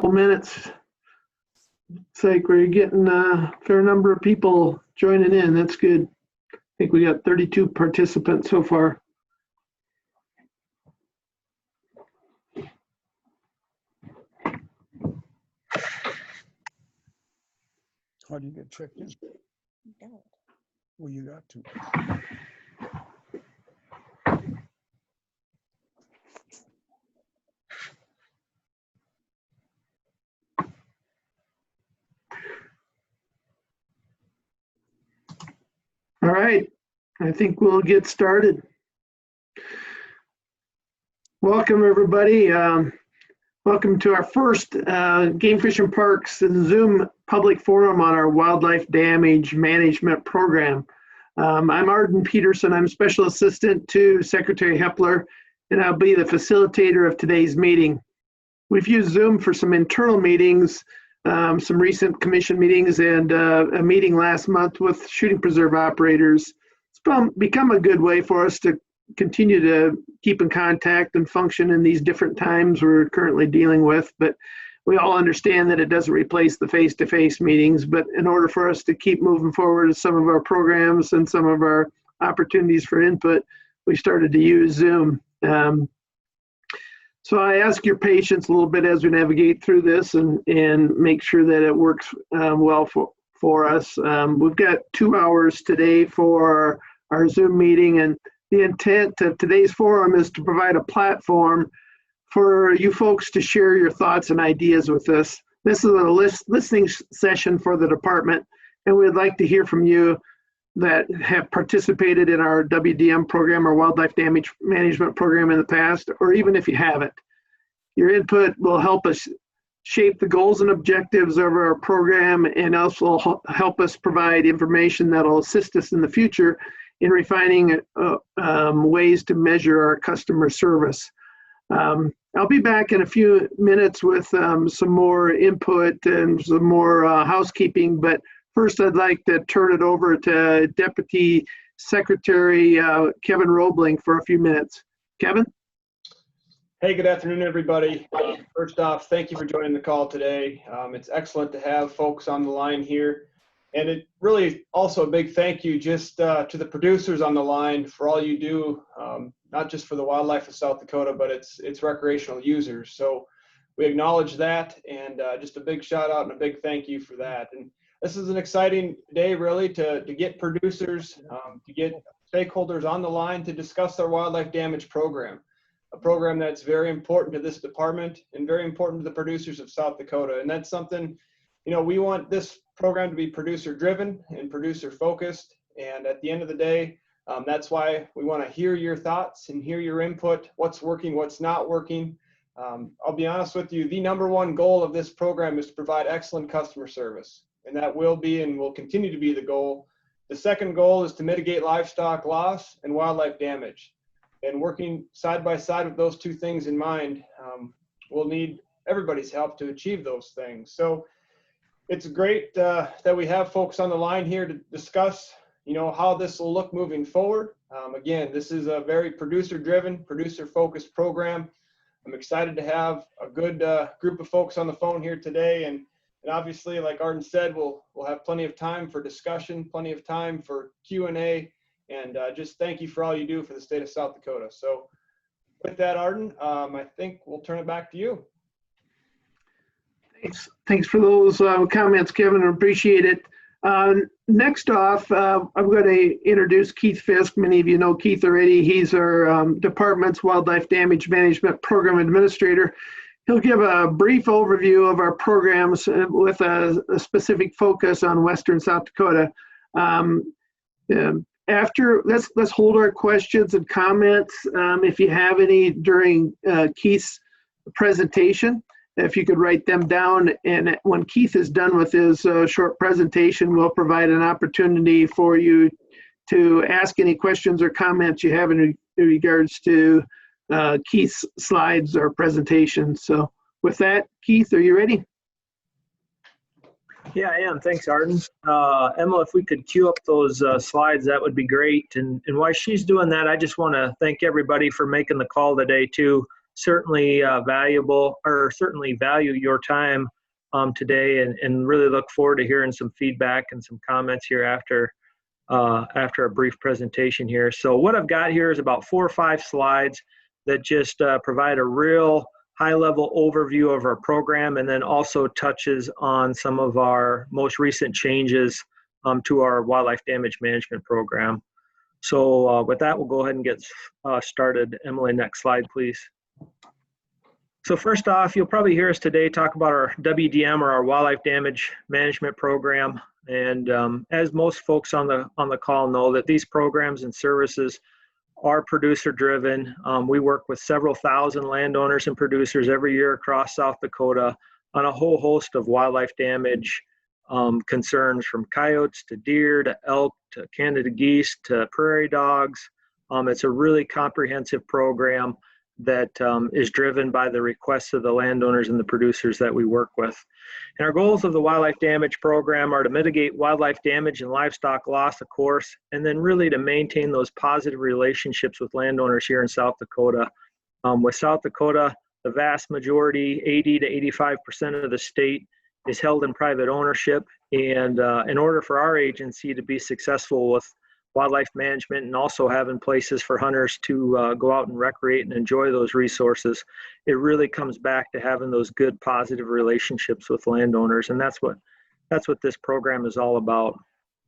couple minutes. It's like we're getting a fair number of people joining in. That's good. I think we got 32 participants so far. How do you get checked in? Don't. Well, you got to. All right, I think we'll get started. Welcome, everybody. Welcome to our first Game Fish and Parks Zoom public forum on our wildlife damage management program. I'm Arden Peterson. I'm Special Assistant to Secretary Hepler, and I'll be the facilitator of today's meeting. We've used Zoom for some internal meetings, some recent commission meetings, and a meeting last month with shooting preserve operators. It's become a good way for us to continue to keep in contact and function in these different times we're currently dealing with. But we all understand that it doesn't replace the face-to-face meetings. But in order for us to keep moving forward with some of our programs and some of our opportunities for input, we started to use Zoom. So I ask your patience a little bit as we navigate through this and make sure that it works well for us. We've got 2 hours today for our Zoom meeting, and the intent of today's forum is to provide a platform for you folks to share your thoughts and ideas with us. This is a listening session for the department, and we'd like to hear from you that have participated in our WDM program or wildlife damage management program in the past, or even if you haven't. Your input will help us shape the goals and objectives of our program, and also help us provide information that will assist us in the future in refining ways to measure our customer service. I'll be back in a few minutes with some more input and some more housekeeping, but first I'd like to turn it over to Deputy Secretary Kevin Roebling for a few minutes. Kevin? Hey, good afternoon, everybody. First off, thank you for joining the call today. It's excellent to have folks on the line here. And it really also a big thank you just to the producers on the line for all you do, not just for the wildlife of South Dakota, but it's recreational users. So we acknowledge that, and just a big shout out and a big thank you for that. And this is an exciting day really to get producers, to get stakeholders on the line to discuss our wildlife damage program, a program that's very important to this department and very important to the producers of South Dakota. And that's something, you know, we want this program to be producer driven and producer focused. And at the end of the day, that's why we want to hear your thoughts and hear your input, what's working, what's not working. I'll be honest with you, the #1 goal of this program is to provide excellent customer service. And that will be and will continue to be the goal. The second goal is to mitigate livestock loss and wildlife damage. And working side by side with those two things in mind, we'll need everybody's help to achieve those things. So it's great that we have folks on the line here to discuss, you know, how this will look moving forward. Again, this is a very producer-driven, producer-focused program. I'm excited to have a good group of folks on the phone here today, and obviously, like Arden said, we'll have plenty of time for discussion, plenty of time for Q&A, and just thank you for all you do for the state of South Dakota. So with that, Arden, I think we'll turn it back to you. Thanks for those comments, Kevin. I appreciate it. Next off, I'm going to introduce Keith Fisk. Many of you know Keith already. He's our department's Wildlife Damage Management Program Administrator. He'll give a brief overview of our programs with a specific focus on Western South Dakota. After, let's hold our questions and comments if you have any during Keith's presentation. If you could write them down, and when Keith is done with his short presentation, we'll provide an opportunity for you to ask any questions or comments you have in regards to Keith's slides or presentation. So with that, Keith, are you ready? Yeah, I am. Thanks, Arden. Emma, if we could queue up those slides, that would be great. And while she's doing that, I just want to thank everybody for making the call today, too. certainly certainly value your time today, and really look forward to hearing some feedback and some comments here after a brief presentation here. So what I've got here is about 4 or 5 slides that just provide a real high-level overview of our program, and then also touches on some of our most recent changes to our wildlife damage management program. So with that, we'll go ahead and get started. Emily, next slide, please. So first off, you'll probably hear us today talk about our WDM, or our wildlife damage management program. And as most folks on the call know, that these programs and services are producer driven. We work with several thousand landowners and producers every year across South Dakota on a whole host of wildlife damage concerns, from coyotes to deer to elk to Canada geese to prairie dogs. It's a really comprehensive program that is driven by the requests of the landowners and the producers that we work with. And our goals of the wildlife damage program are to mitigate wildlife damage and livestock loss, of course, and then really to maintain those positive relationships with landowners here in South Dakota. With South Dakota, the vast majority, 80 to 85% of the state, is held in private ownership. And in order for our agency to be successful with wildlife management and also having places for hunters to go out and recreate and enjoy those resources, it really comes back to having those good positive relationships with landowners, and that's what this program is all about.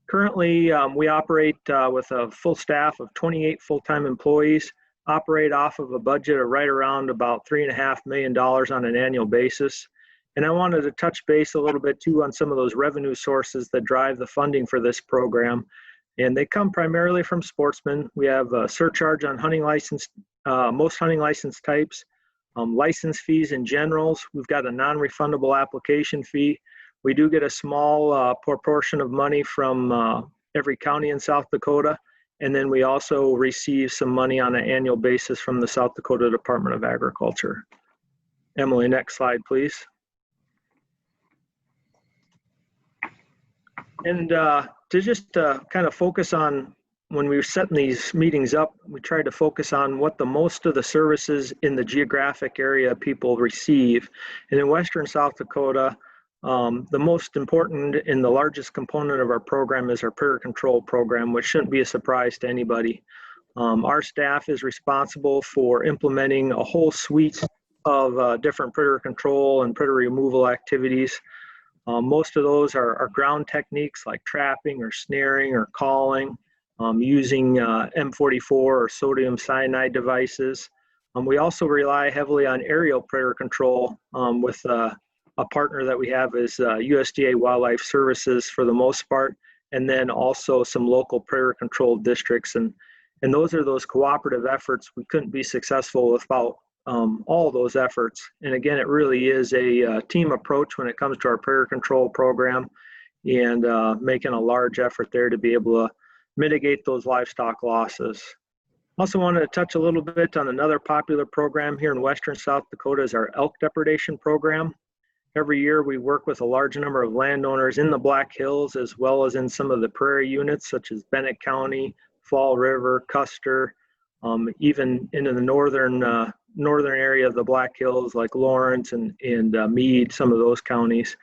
Currently, we operate with a full staff of 28 full-time employees, operate off of a budget of right around about $3.5 million on an annual basis. And I wanted to touch base a little bit too on some of those revenue sources that drive the funding for this program. And they come primarily from sportsmen. We have a surcharge on hunting license, most hunting license types, license fees in generals. We've got a non-refundable application fee. We do get a small proportion of money from every county in South Dakota. And then we also receive some money on an annual basis from the South Dakota Department of Agriculture. Emily, next slide, please. And to just kind of focus on, when we were setting these meetings up, we tried to focus on what the most of the services in the geographic area people receive. And in Western South Dakota, the most important and the largest component of our program is our Prairie Control program, which shouldn't be a surprise to anybody. Our staff is responsible for implementing a whole suite of different predator control and predator removal activities. Most of those are ground techniques like trapping or snaring or calling, using M44 or sodium cyanide devices. We also rely heavily on aerial predator control with a partner that we have is USDA Wildlife Services for the most part, and then also some local predator control districts. And those are those cooperative efforts. We couldn't be successful without all those efforts. And again, it really is a team approach when it comes to our predator control program, and making a large effort there to be able to mitigate those livestock losses. Also wanted to touch a little bit on another popular program here in Western South Dakota is our Elk Depredation Program. Every year we work with a large number of landowners in the Black Hills, as well as in some of the prairie units such as Bennett County, Fall River, Custer, even into the northern area of the Black Hills like Lawrence and Meade, some of those counties.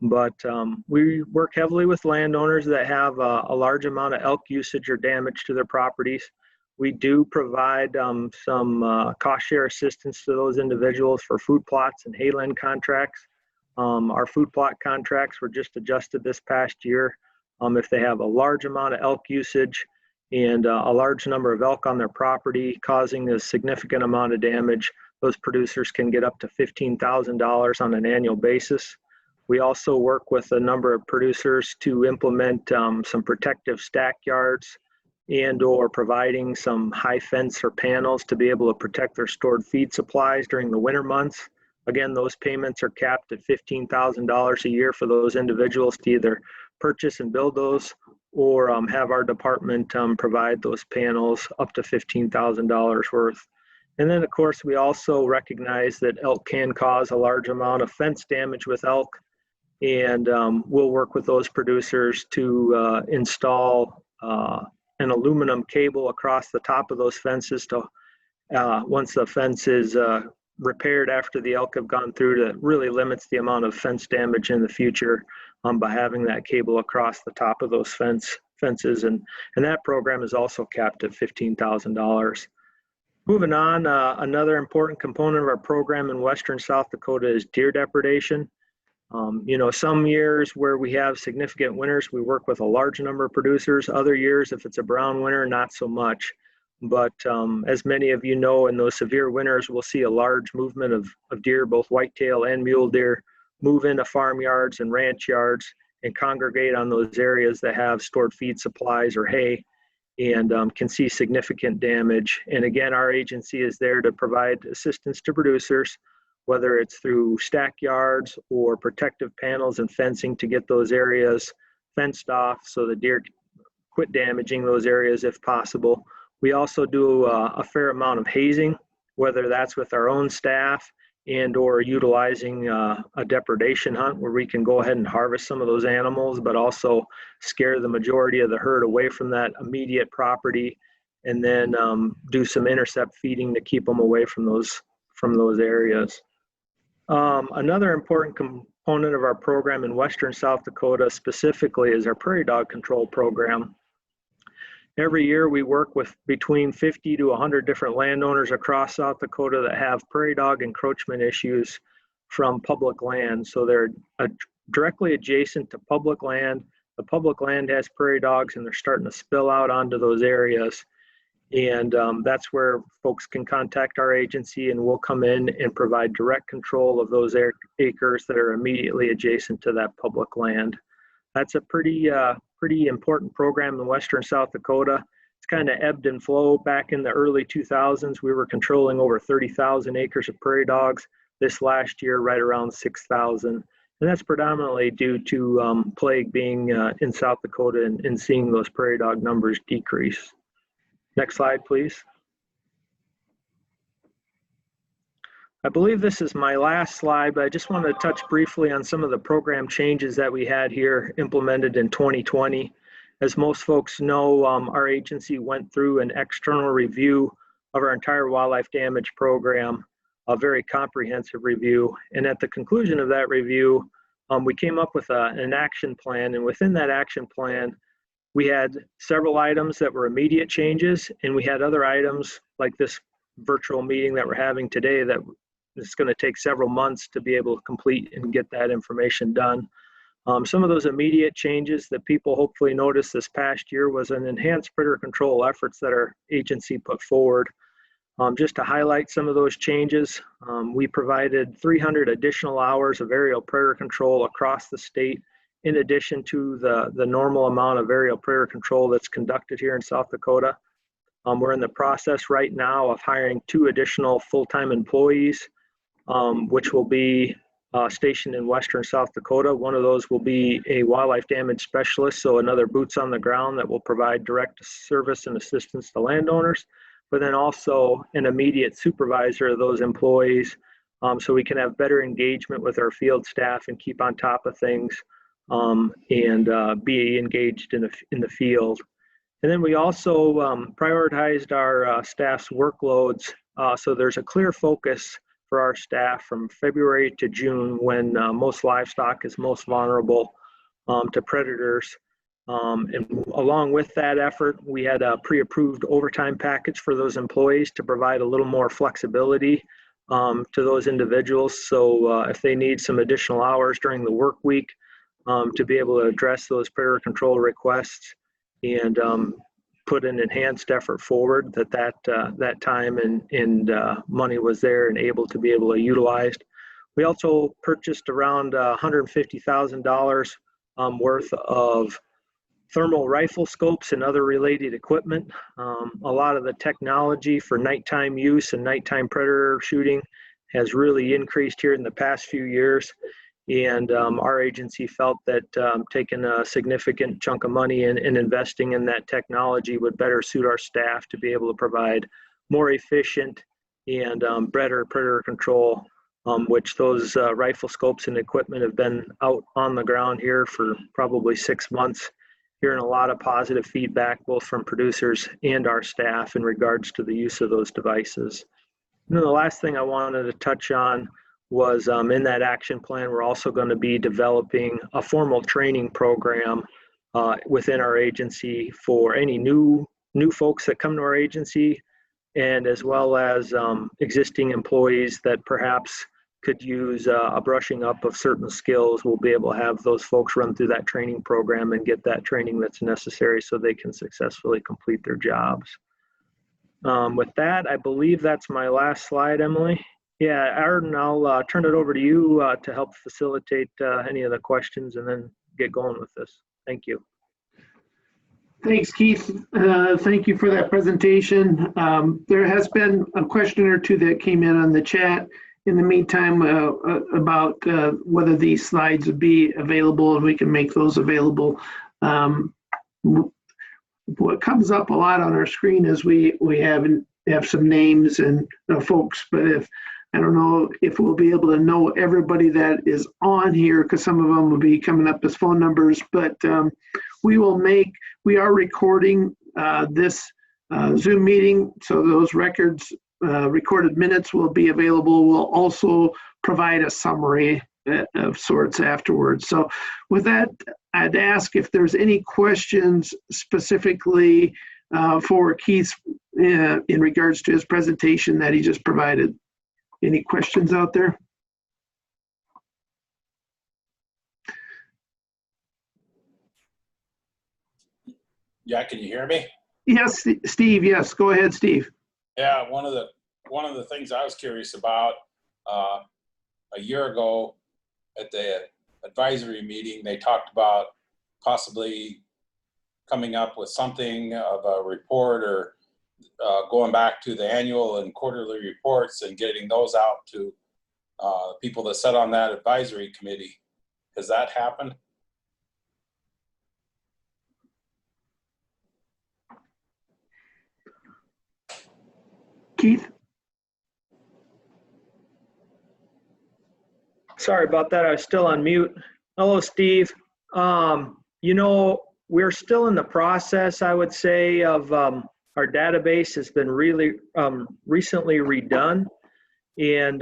But we work heavily with landowners that have a large amount of elk usage or damage to their properties. We do provide some cost share assistance to those individuals for food plots and hayland contracts. Our food plot contracts were just adjusted this past year. If they have a large amount of elk usage and a large number of elk on their property causing a significant amount of damage, those producers can get up to $15,000 on an annual basis. We also work with a number of producers to implement some protective stack yards and or providing some high fence or panels to be able to protect their stored feed supplies during the winter months. Again, those payments are capped at $15,000 a year for those individuals to either purchase and build those, or have our department provide those panels up to $15,000 worth. And then of course, we also recognize that elk can cause a large amount of fence damage with elk. And we'll work with those producers to install an aluminum cable across the top of those fences to, once the fence is repaired after the elk have gone through to really limits the amount of fence damage in the future by having that cable across the top of those fences. And that program is also capped at $15,000. Moving on, another important component of our program in western South Dakota is deer depredation. Some years where we have significant winters, we work with a large number of producers. Other years, if it's a brown winter, not so much. But as many of you know, in those severe winters, we'll see a large movement of deer, both whitetail and mule deer, move into farmyards and ranch yards and congregate on those areas that have stored feed supplies or hay, and can see significant damage. And again, our agency is there to provide assistance to producers, whether it's through stack yards or protective panels and fencing to get those areas fenced off so the deer quit damaging those areas if possible. We also do a fair amount of hazing, whether that's with our own staff and or utilizing a depredation hunt where we can go ahead and harvest some of those animals, but also scare the majority of the herd away from that immediate property, and then do some intercept feeding to keep them away from those areas. Another important component of our program in western South Dakota specifically is our Prairie Dog Control program. Every year we work with between 50 to 100 different landowners across South Dakota that have prairie dog encroachment issues from public land. So they're directly adjacent to public land. The public land has prairie dogs and they're starting to spill out onto those areas. And that's where folks can contact our agency and we'll come in and provide direct control of those acres that are immediately adjacent to that public land. That's a pretty important program in western South Dakota. It's kind of ebbed and flowed. Back in the early 2000s, we were controlling over 30,000 acres of prairie dogs. This last year, right around 6,000. And that's predominantly due to plague being in South Dakota and seeing those prairie dog numbers decrease. Next slide, please. I believe this is my last slide, but I just wanted to touch briefly on some of the program changes that we had here implemented in 2020. As most folks know, our agency went through an external review of our entire wildlife damage program, a very comprehensive review. And at the conclusion of that review, we came up with an action plan. And within that action plan, we had several items that were immediate changes, and we had other items like this virtual meeting that we're having today that it's going to take several months to be able to complete and get that information done. Some of those immediate changes that people hopefully noticed this past year was an enhanced predator control efforts that our agency put forward. Just to highlight some of those changes, we provided 300 additional hours of aerial predator control across the state, in addition to the normal amount of aerial predator control that's conducted here in South Dakota. We're in the process right now of hiring 2 additional full-time employees, which will be stationed in western South Dakota. One of those will be a wildlife damage specialist, so another boots on the ground that will provide direct service and assistance to landowners, but then also an immediate supervisor of those employees, so we can have better engagement with our field staff and keep on top of things and be engaged in the field. And then we also prioritized our staff's workloads, so there's a clear focus for our staff from February to June when most livestock is most vulnerable to predators. And along with that effort, we had a pre-approved overtime package for those employees to provide a little more flexibility to those individuals. So if they need some additional hours during the work week to be able to address those predator control requests and put an enhanced effort forward, that time and money was there and able to be utilized. We also purchased around $150,000 worth of thermal rifle scopes and other related equipment. A lot of the technology for nighttime use and nighttime predator shooting has really increased here in the past few years. And our agency felt that taking a significant chunk of money and investing in that technology would better suit our staff to be able to provide more efficient and better predator control, which those rifle scopes and equipment have been out on the ground here for probably 6 months, hearing a lot of positive feedback both from producers and our staff in regards to the use of those devices. And then the last thing I wanted to touch on was in that action plan, we're also going to be developing a formal training program within our agency for any new folks that come to our agency, and as well as existing employees that perhaps could use a brushing up of certain skills. We'll be able to have those folks run through that training program and get that training that's necessary so they can successfully complete their jobs. With that, I believe that's my last slide, Emily. Yeah, Arden, I'll turn it over to you to help facilitate any of the questions and then get going with this. Thank you. Thanks, Keith. Thank you for that presentation. There has been a question or two that came in on the chat in the meantime about whether these slides would be available and we can make those available. What comes up a lot on our screen is we have some names and folks, but I don't know if we'll be able to know everybody that is on here, because some of them will be coming up as phone numbers, but we are recording this Zoom meeting, so those records, recorded minutes will be available. We'll also provide a summary of sorts afterwards. So with that, I'd ask if there's any questions specifically for Keith in regards to his presentation that he just provided. Any questions out there? Yeah, can you hear me? Yes, Steve. Yes, go ahead, Steve. Yeah, one of the things I was curious about a year ago at the advisory meeting, they talked about possibly coming up with something of a report or going back to the annual and quarterly reports and getting those out to people that sat on that advisory committee. Has that happened? Keith? Sorry about that. I was still on mute. Hello, Steve. You know, we're still in the process, I would say, of our database has been really recently redone. And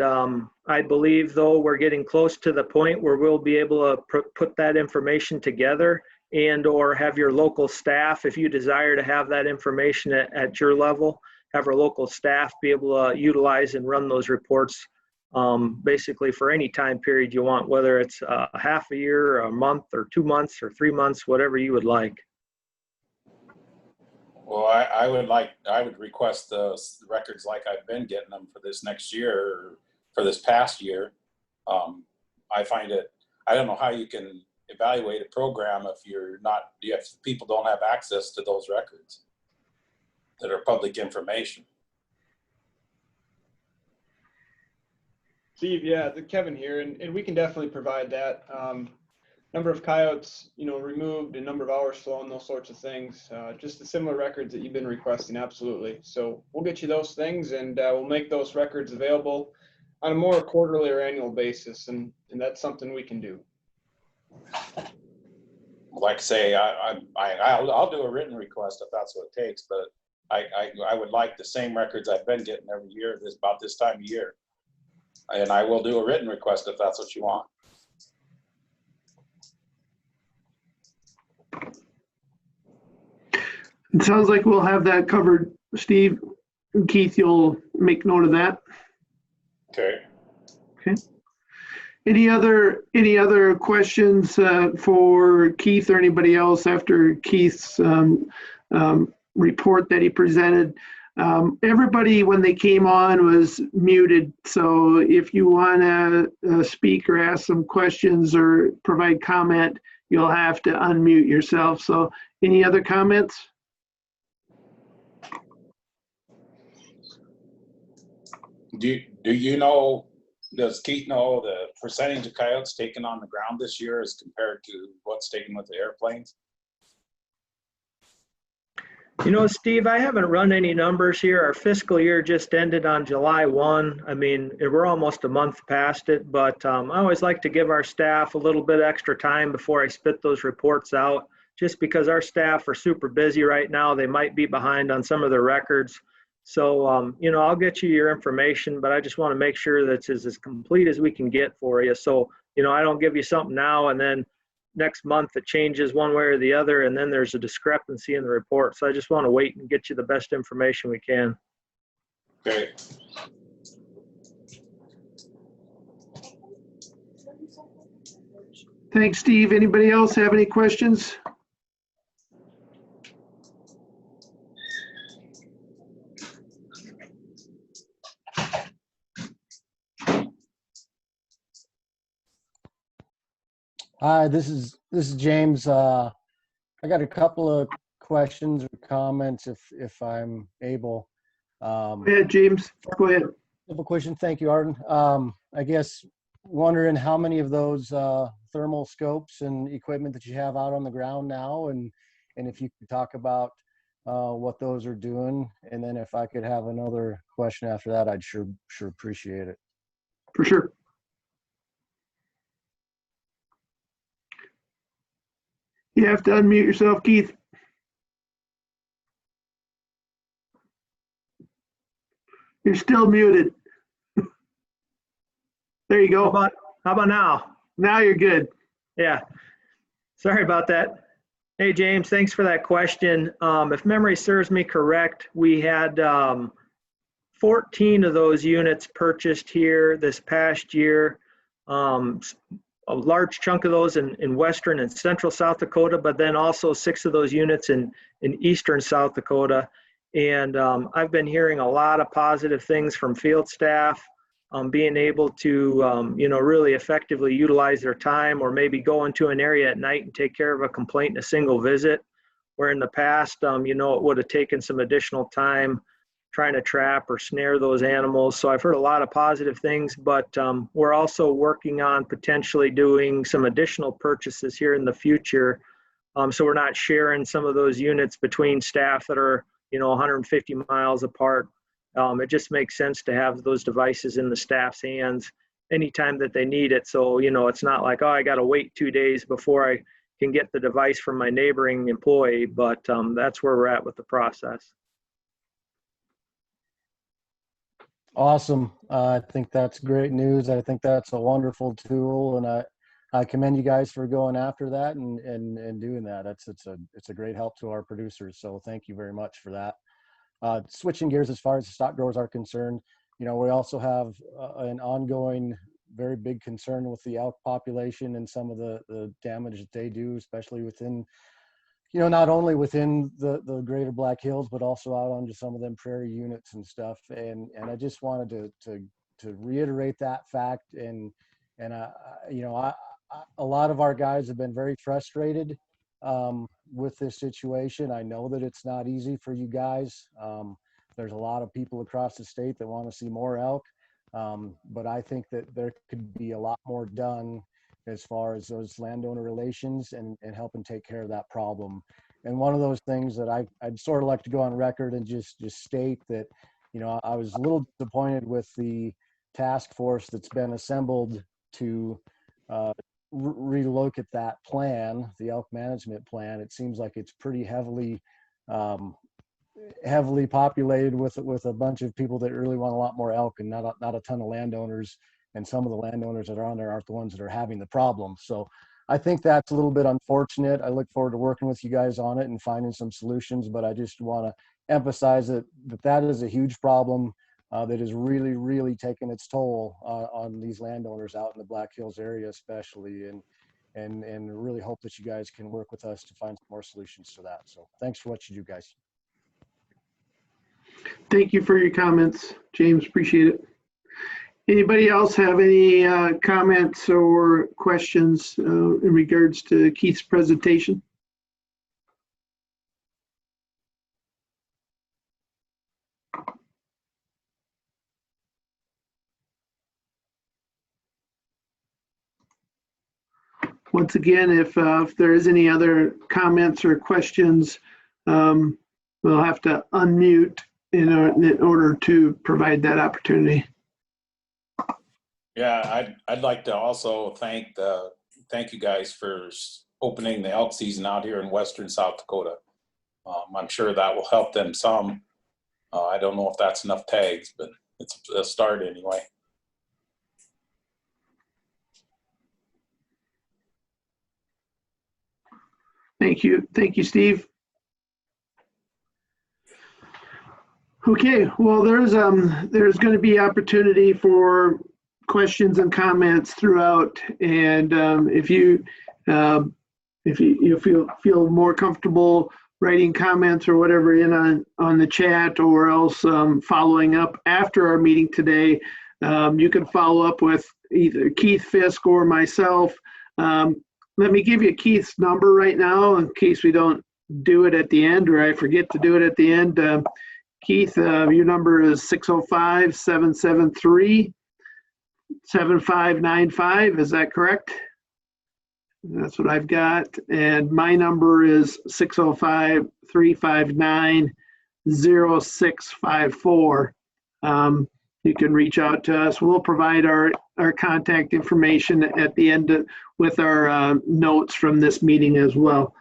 I believe, though, we're getting close to the point where we'll be able to put that information together and or have your local staff, if you desire to have that information at your level, have our local staff be able to utilize and run those reports basically for any time period you want, whether it's a half a year, a month, or 2 months, or 3 months, whatever you would like. Well, I would request the records like I've been getting them for this next year, or for this past year. I find it, I don't know how you can evaluate a program if people don't have access to those records that are public information. Steve, yeah, Kevin here, and we can definitely provide that. Number of coyotes, removed, and number of hours flown, those sorts of things. Just the similar records that you've been requesting, absolutely. So we'll get you those things, and we'll make those records available on a more quarterly or annual basis, and that's something we can do. Like I say, I'll do a written request if that's what it takes, but I would like the same records I've been getting every year about this time of year. And I will do a written request if that's what you want. It sounds like we'll have that covered, Steve. Keith, you'll make note of that. Okay. Okay. Any other questions for Keith or anybody else after Keith's report that he presented? Everybody, when they came on, was muted. So if you want to speak or ask some questions or provide comment, you'll have to unmute yourself. So any other comments? Does Keith know the percentage of coyotes taken on the ground this year as compared to what's taken with the airplanes? Steve, I haven't run any numbers here. Our fiscal year just ended on July 1. I mean, we're almost a month past it, but I always like to give our staff a little bit extra time before I spit those reports out, just because our staff are super busy right now. They might be behind on some of their records. So, you know, I'll get you your information, but I just want to make sure that it's as complete as we can get for you. So, you know, I don't give you something now and then next month it changes one way or the other, and then there's a discrepancy in the report. So I just want to wait and get you the best information we can. Great. Thanks, Steve. Anybody else have any questions? Hi, this is James. I got a couple of questions or comments if I'm able. Go ahead, James. Go ahead. Simple question. Thank you, Arden. I guess wondering how many of those thermal scopes and equipment that you have out on the ground now, and if you could talk about what those are doing, and then if I could have another question after that, I'd sure appreciate it. For sure. You have to unmute yourself, Keith. You're still muted. There you go. How about now? Now you're good. Yeah. Sorry about that. Hey, James, thanks for that question. If memory serves me correct, we had 14 of those units purchased here this past year. A large chunk of those in western and central South Dakota, but then also 6 of those units in eastern South Dakota. And I've been hearing a lot of positive things from field staff, being able to, you know, really effectively utilize their time, or maybe go into an area at night and take care of a complaint in a single visit, where in the past, you know, it would have taken some additional time trying to trap or snare those animals. So I've heard a lot of positive things, but we're also working on potentially doing some additional purchases here in the future. So we're not sharing some of those units between staff that are, you know, 150 miles apart. It just makes sense to have those devices in the staff's hands anytime that they need it. So, you know, it's not like, oh, I got to wait 2 days before I can get the device from my neighboring employee, but that's where we're at with the process. Awesome. I think that's great news. I think that's a wonderful tool, and I commend you guys for going after that and doing that. It's a great help to our producers. So thank you very much for that. Switching gears as far as the stock growers are concerned, you know, we also have an ongoing, very big concern with the elk population and some of the damage that they do, especially within, you know, not only within the greater Black Hills, but also out onto some of them prairie units and stuff. And I just wanted to reiterate that fact. And you know, a lot of our guys have been very frustrated with this situation. I know that it's not easy for you guys. There's a lot of people across the state that want to see more elk. But I think that there could be a lot more done as far as those landowner relations and helping take care of that problem. And one of those things that I'd sort of like to go on record and just state that, you know, I was a little disappointed with the task force that's been assembled to relook at that plan, the elk management plan. It seems like it's pretty heavily populated with a bunch of people that really want a lot more elk, and not a ton of landowners. And some of the landowners that are on there aren't the ones that are having the problem. So I think that's a little bit unfortunate. I look forward to working with you guys on it and finding some solutions, but I just want to emphasize that is a huge problem that is really, really taking its toll on these landowners out in the Black Hills area, especially, and really hope that you guys can work with us to find some more solutions to that. So thanks for what you do, guys. Thank you for your comments, James. Appreciate it. Anybody else have any comments or questions in regards to Keith's presentation? Once again, if there is any other comments or questions, we'll have to unmute in order to provide that opportunity. Yeah, I'd like to also thank you guys for opening the elk season out here in western South Dakota. I'm sure that will help them some. I don't know if that's enough tags, but it's a start anyway. Thank you, Steve. Okay, well, there's going to be opportunity for questions and comments throughout, and if you feel more comfortable writing comments or whatever in on the chat, or else following up after our meeting today, you can follow up with either Keith, Fisk, or myself. Let me give you Keith's number right now in case we don't do it at the end, or I forget to do it at the end. Keith, your number is 605-773-7595. Is that correct? That's what I've got. And my number is 605-359-0654. You can reach out to us. We'll provide our contact information at the end with our notes from this meeting as well.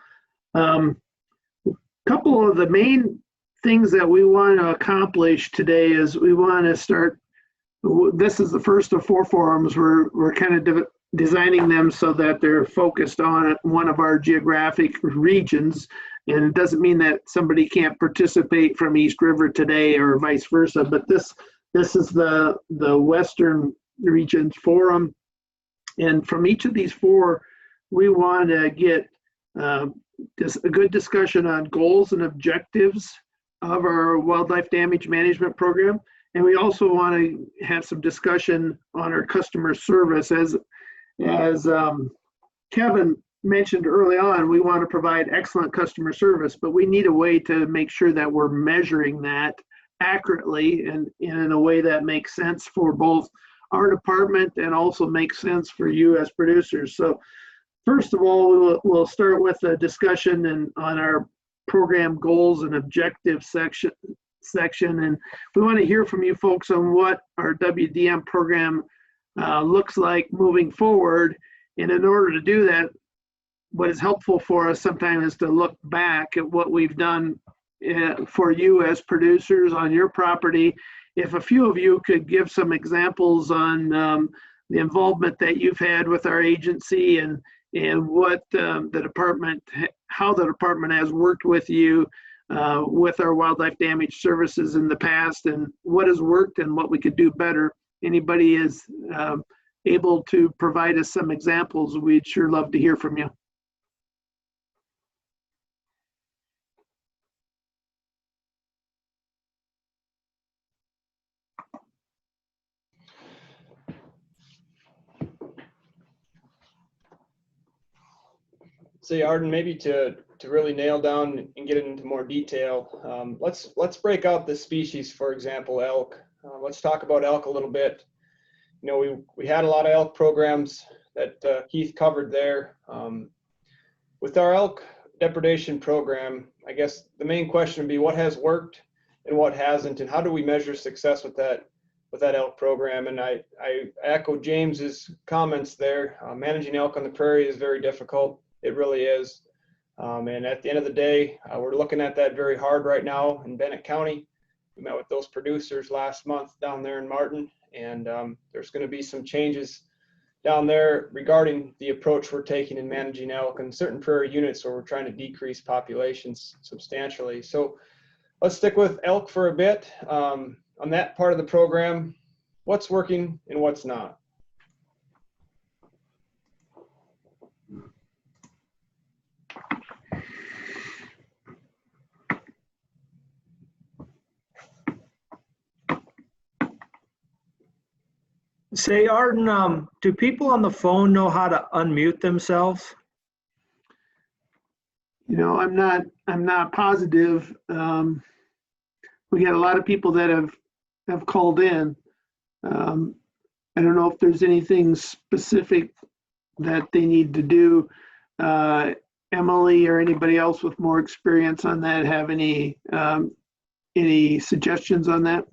Couple of the main things that we want to accomplish today is we want to start, this is the first of 4 forums. We're kind of designing them so that they're focused on one of our geographic regions. And it doesn't mean that somebody can't participate from East River today or vice versa, but this is the Western Regions Forum. And from each of these 4, we want to get just a good discussion on goals and objectives of our wildlife damage management program. And we also want to have some discussion on our customer service. As Kevin mentioned early on, we want to provide excellent customer service, but we need a way to make sure that we're measuring that accurately and in a way that makes sense for both our department and also makes sense for you as producers. So first of all, we'll start with a discussion on our program goals and objectives section, and we want to hear from you folks on what our WDM program looks like moving forward. And in order to do that, what is helpful for us sometimes is to look back at what we've done for you as producers on your property. If a few of you could give some examples on the involvement that you've had with our agency and what how the department has worked with you with our wildlife damage services in the past, and what has worked and what we could do better. Anybody is able to provide us some examples, we'd sure love to hear from you. So Arden, maybe to really nail down and get into more detail, let's break out the species, for example, elk. Let's talk about elk a little bit. You know, we had a lot of elk programs that Keith covered there. With our elk depredation program, I guess the main question would be what has worked and what hasn't, and how do we measure success with that elk program? And I echo James's comments there. Managing elk on the prairie is very difficult. It really is. And at the end of the day, we're looking at that very hard right now in Bennett County. We met with those producers last month down there in Martin, and there's going to be some changes down there regarding the approach we're taking in managing elk in certain prairie units where we're trying to decrease populations substantially. So let's stick with elk for a bit. On that part of the program, what's working and what's not? Say, Arden, do people on the phone know how to unmute themselves? You know, I'm not positive. We got a lot of people that have called in. I don't know if there's anything specific that they need to do. Emily or anybody else with more experience on that have any suggestions on that?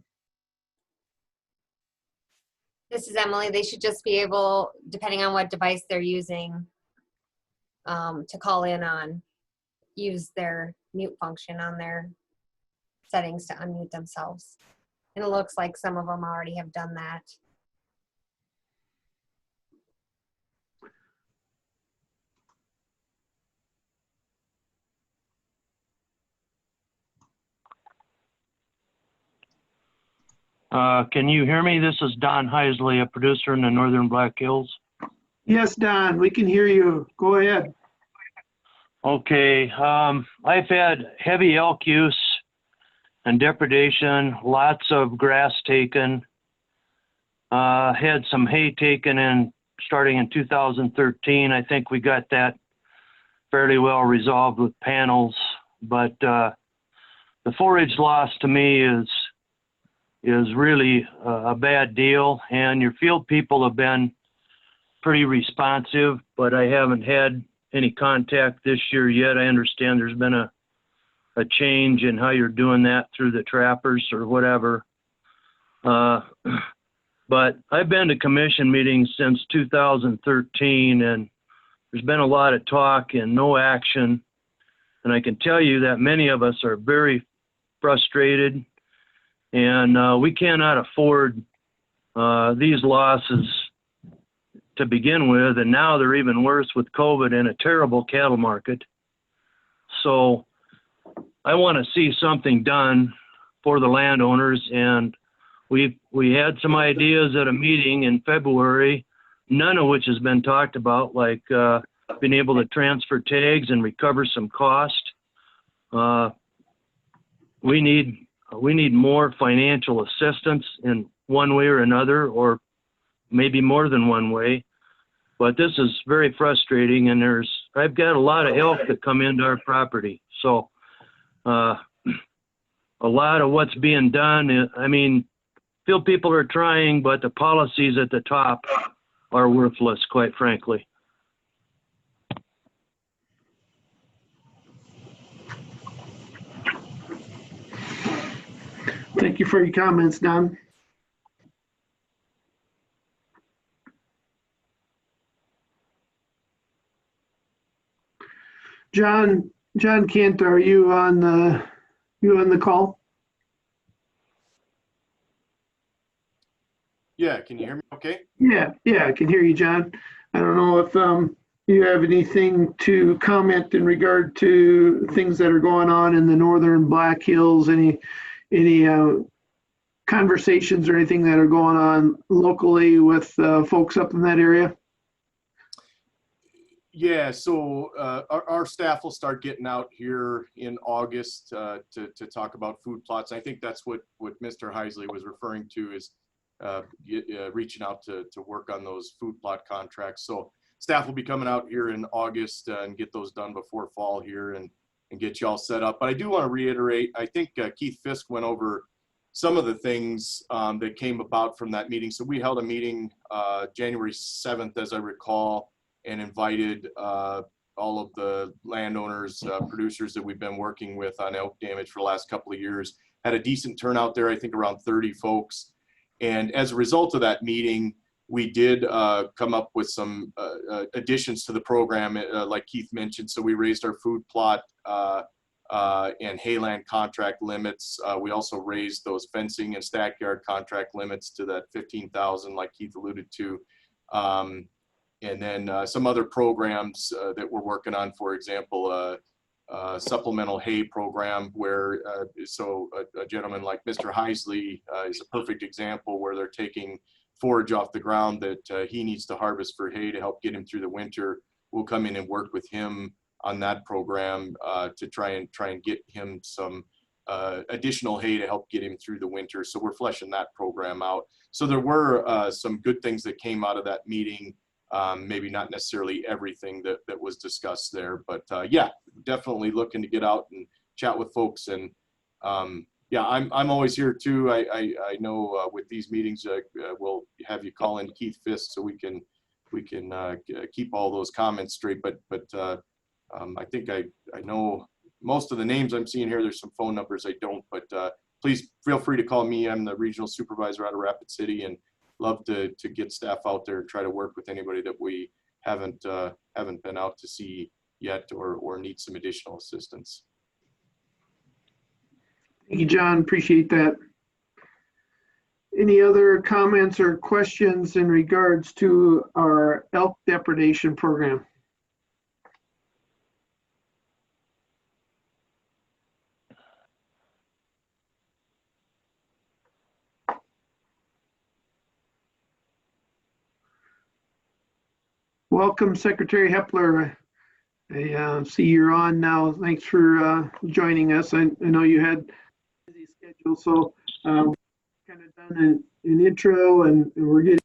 This is Emily. They should just be able, depending on what device they're using, to call in on, use their mute function on their settings to unmute themselves. And it looks like some of them already have done that. Can you hear me? This is Don Heisley, a producer in the Northern Black Hills. Yes, Don, we can hear you. Go ahead. Okay, I've had heavy elk use and depredation, lots of grass taken, had some hay taken in starting in 2013. I think we got that fairly well resolved with panels, but the forage loss to me is really a bad deal, and your field people have been pretty responsive, but I haven't had any contact this year yet. I understand there's been a change in how you're doing that through the trappers or whatever. But I've been to commission meetings since 2013, and there's been a lot of talk and no action. And I can tell you that many of us are very frustrated, and we cannot afford these losses to begin with, and now they're even worse with COVID and a terrible cattle market. So I want to see something done for the landowners, and we had some ideas at a meeting in February, none of which has been talked about, like being able to transfer tags and recover some cost. We need more financial assistance in one way or another, or maybe more than one way. But this is very frustrating, and I've got a lot of elk that come into our property. So a lot of what's being done, I mean, field people are trying, but the policies at the top are worthless, quite frankly. Thank you for your comments, Don. John Kent, are you on the call? Yeah, can you hear me okay? Yeah, I can hear you, John. I don't know if you have anything to comment in regard to things that are going on in the Northern Black Hills, any conversations or anything that are going on locally with folks up in that area? Yeah, so our staff will start getting out here in August to talk about food plots. I think that's what Mr. Heisley was referring to, is reaching out to work on those food plot contracts. So staff will be coming out here in August and get those done before fall here and get you all set up. But I do want to reiterate, I think Keith Fisk went over some of the things that came about from that meeting. So we held a meeting January 7th, as I recall, and invited all of the landowners, producers that we've been working with on elk damage for the last couple of years. Had a decent turnout there, I think around 30 folks. And as a result of that meeting, we did come up with some additions to the program, like Keith mentioned. So we raised our food plot and hayland contract limits. We also raised those fencing and stackyard contract limits to that 15,000, like Keith alluded to. And then some other programs that we're working on, for example, Supplemental Hay Program, where a gentleman like Mr. Heisley is a perfect example, where they're taking forage off the ground that he needs to harvest for hay to help get him through the winter. We'll come in and work with him on that program to try and get him some additional hay to help get him through the winter. So we're fleshing that program out. So there were some good things that came out of that meeting. Maybe not necessarily everything that was discussed there, but yeah, definitely looking to get out and chat with folks. And yeah, I'm always here too. I know with these meetings, we'll have you call in Keith Fisk so we can keep all those comments straight. But I think I know most of the names I'm seeing here. There's some phone numbers I don't, but please feel free to call me. I'm the regional supervisor out of Rapid City, and love to get staff out there and try to work with anybody that we haven't been out to see yet, or need some additional assistance. Thank you, John. Appreciate that. Any other comments or questions in regards to our elk depredation program? Welcome, Secretary Hepler. I see you're on now. Thanks for joining us. I know you had a busy schedule, so kind of done an intro, and we're getting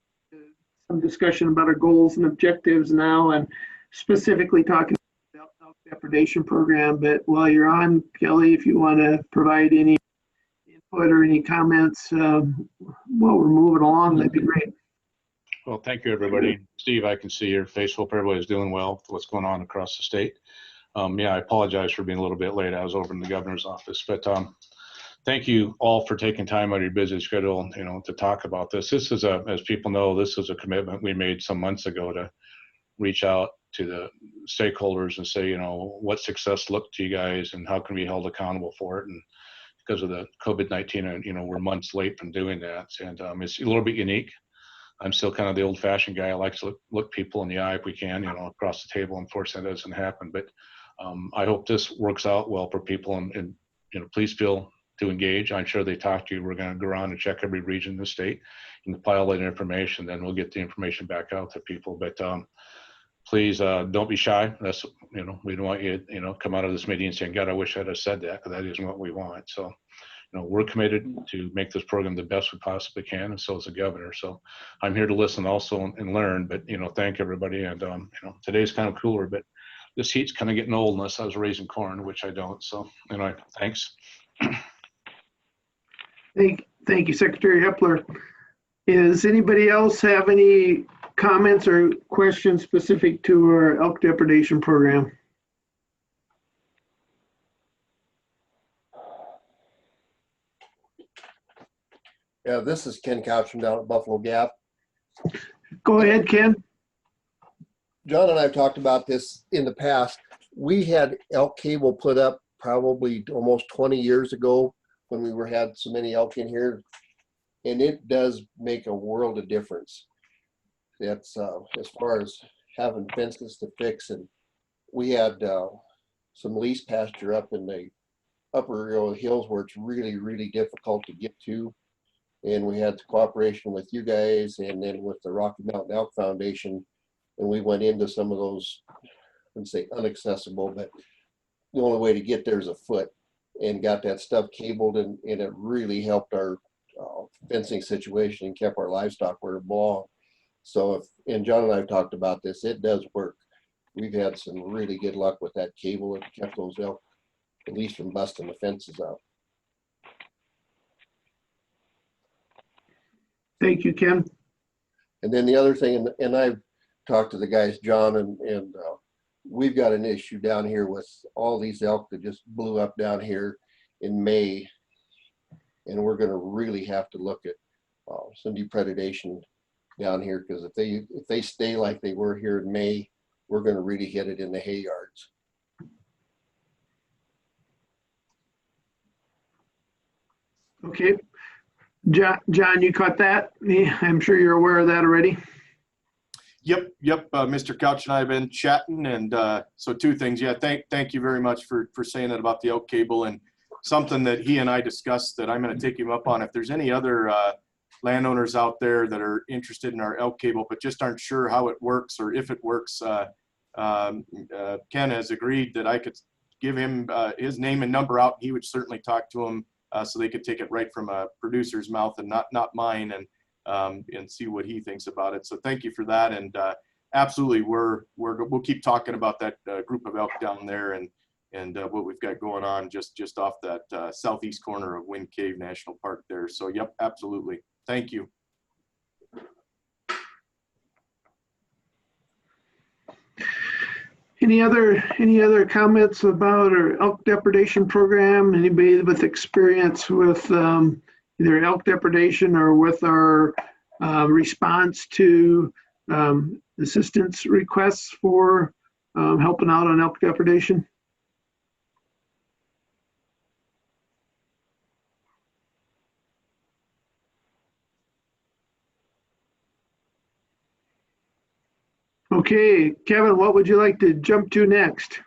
some discussion about our goals and objectives now, and specifically talking about the elk depredation program. But while you're on, Kelly, if you want to provide any input or any comments while we're moving along, that'd be great. Well, thank you, everybody. Steve, I can see your face. Hope everybody's doing well with what's going on across the state. Yeah, I apologize for being a little bit late. I was over in the governor's office, but thank you all for taking time out of your busy schedule, to talk about this. This is as people know, this is a commitment we made some months ago to reach out to the stakeholders and say, what success looked to you guys and how can we be held accountable for it. And because of the COVID-19, we're months late from doing that. And it's a little bit unique. I'm still kind of the old-fashioned guy. I like to look people in the eye if we can, across the table. Unfortunately, that doesn't happen. But I hope this works out well for people. And please feel to engage. I'm sure they talk to you. We're going to go around and check every region in the state and compile that information. Then we'll get the information back out to people. But please don't be shy. That's we don't want you come out of this meeting saying, God, I wish I'd have said that, because that isn't what we want. So. We're committed to make this program the best we possibly can, and so is the governor. So I'm here to listen also and learn, but, thank everybody. And, today's kind of cooler, but this heat's kind of getting old unless I was raising corn, which I don't. So anyway, thanks. Thank you, Secretary Hepler. Does anybody else have any comments or questions specific to our elk depredation program? Yeah, this is Ken Couchman down at Buffalo Gap. Go ahead, Ken. John and I have talked about this in the past. We had elk cable put up probably almost 20 years ago when we had so many elk in here, and it does make a world of difference. That's as far as having fences to fix, and we had some lease pasture up in the upper hills where it's really, really difficult to get to. And we had the cooperation with you guys and then with the Rocky Mountain Elk Foundation. And we went into some of those, I wouldn't say inaccessible, but the only way to get there is a foot, and got that stuff cabled, and it really helped our fencing situation and kept our livestock where it belonged. So and John and I have talked about this, it does work. We've had some really good luck with that cable. It kept those elk at least from busting the fences out. Thank you, Ken. And then the other thing, and I've talked to the guys, John, and we've got an issue down here with all these elk that just blew up down here in May. And we're going to really have to look at some depredation down here, because if they stay like they were here in May, we're going to really hit it in the hay yards. Okay. John, you caught that? I'm sure you're aware of that already. Yep. Mr. Couch and I have been chatting, and so two things. Yeah, thank you very much for saying that about the elk cable, and something that he and I discussed that I'm going to take him up on. If there's any other landowners out there that are interested in our elk cable but just aren't sure how it works or if it works, Ken has agreed that I could give him his name and number out. He would certainly talk to him so they could take it right from a producer's mouth and not mine, and see what he thinks about it. So thank you for that. And absolutely, we'll keep talking about that group of elk down there and what we've got going on just off that southeast corner of Wind Cave National Park there. So yep, absolutely. Thank you. Any other comments about our elk depredation program? Anybody with experience with either elk depredation or with our response to assistance requests for helping out on elk depredation? Okay, Kevin, what would you like to jump to next?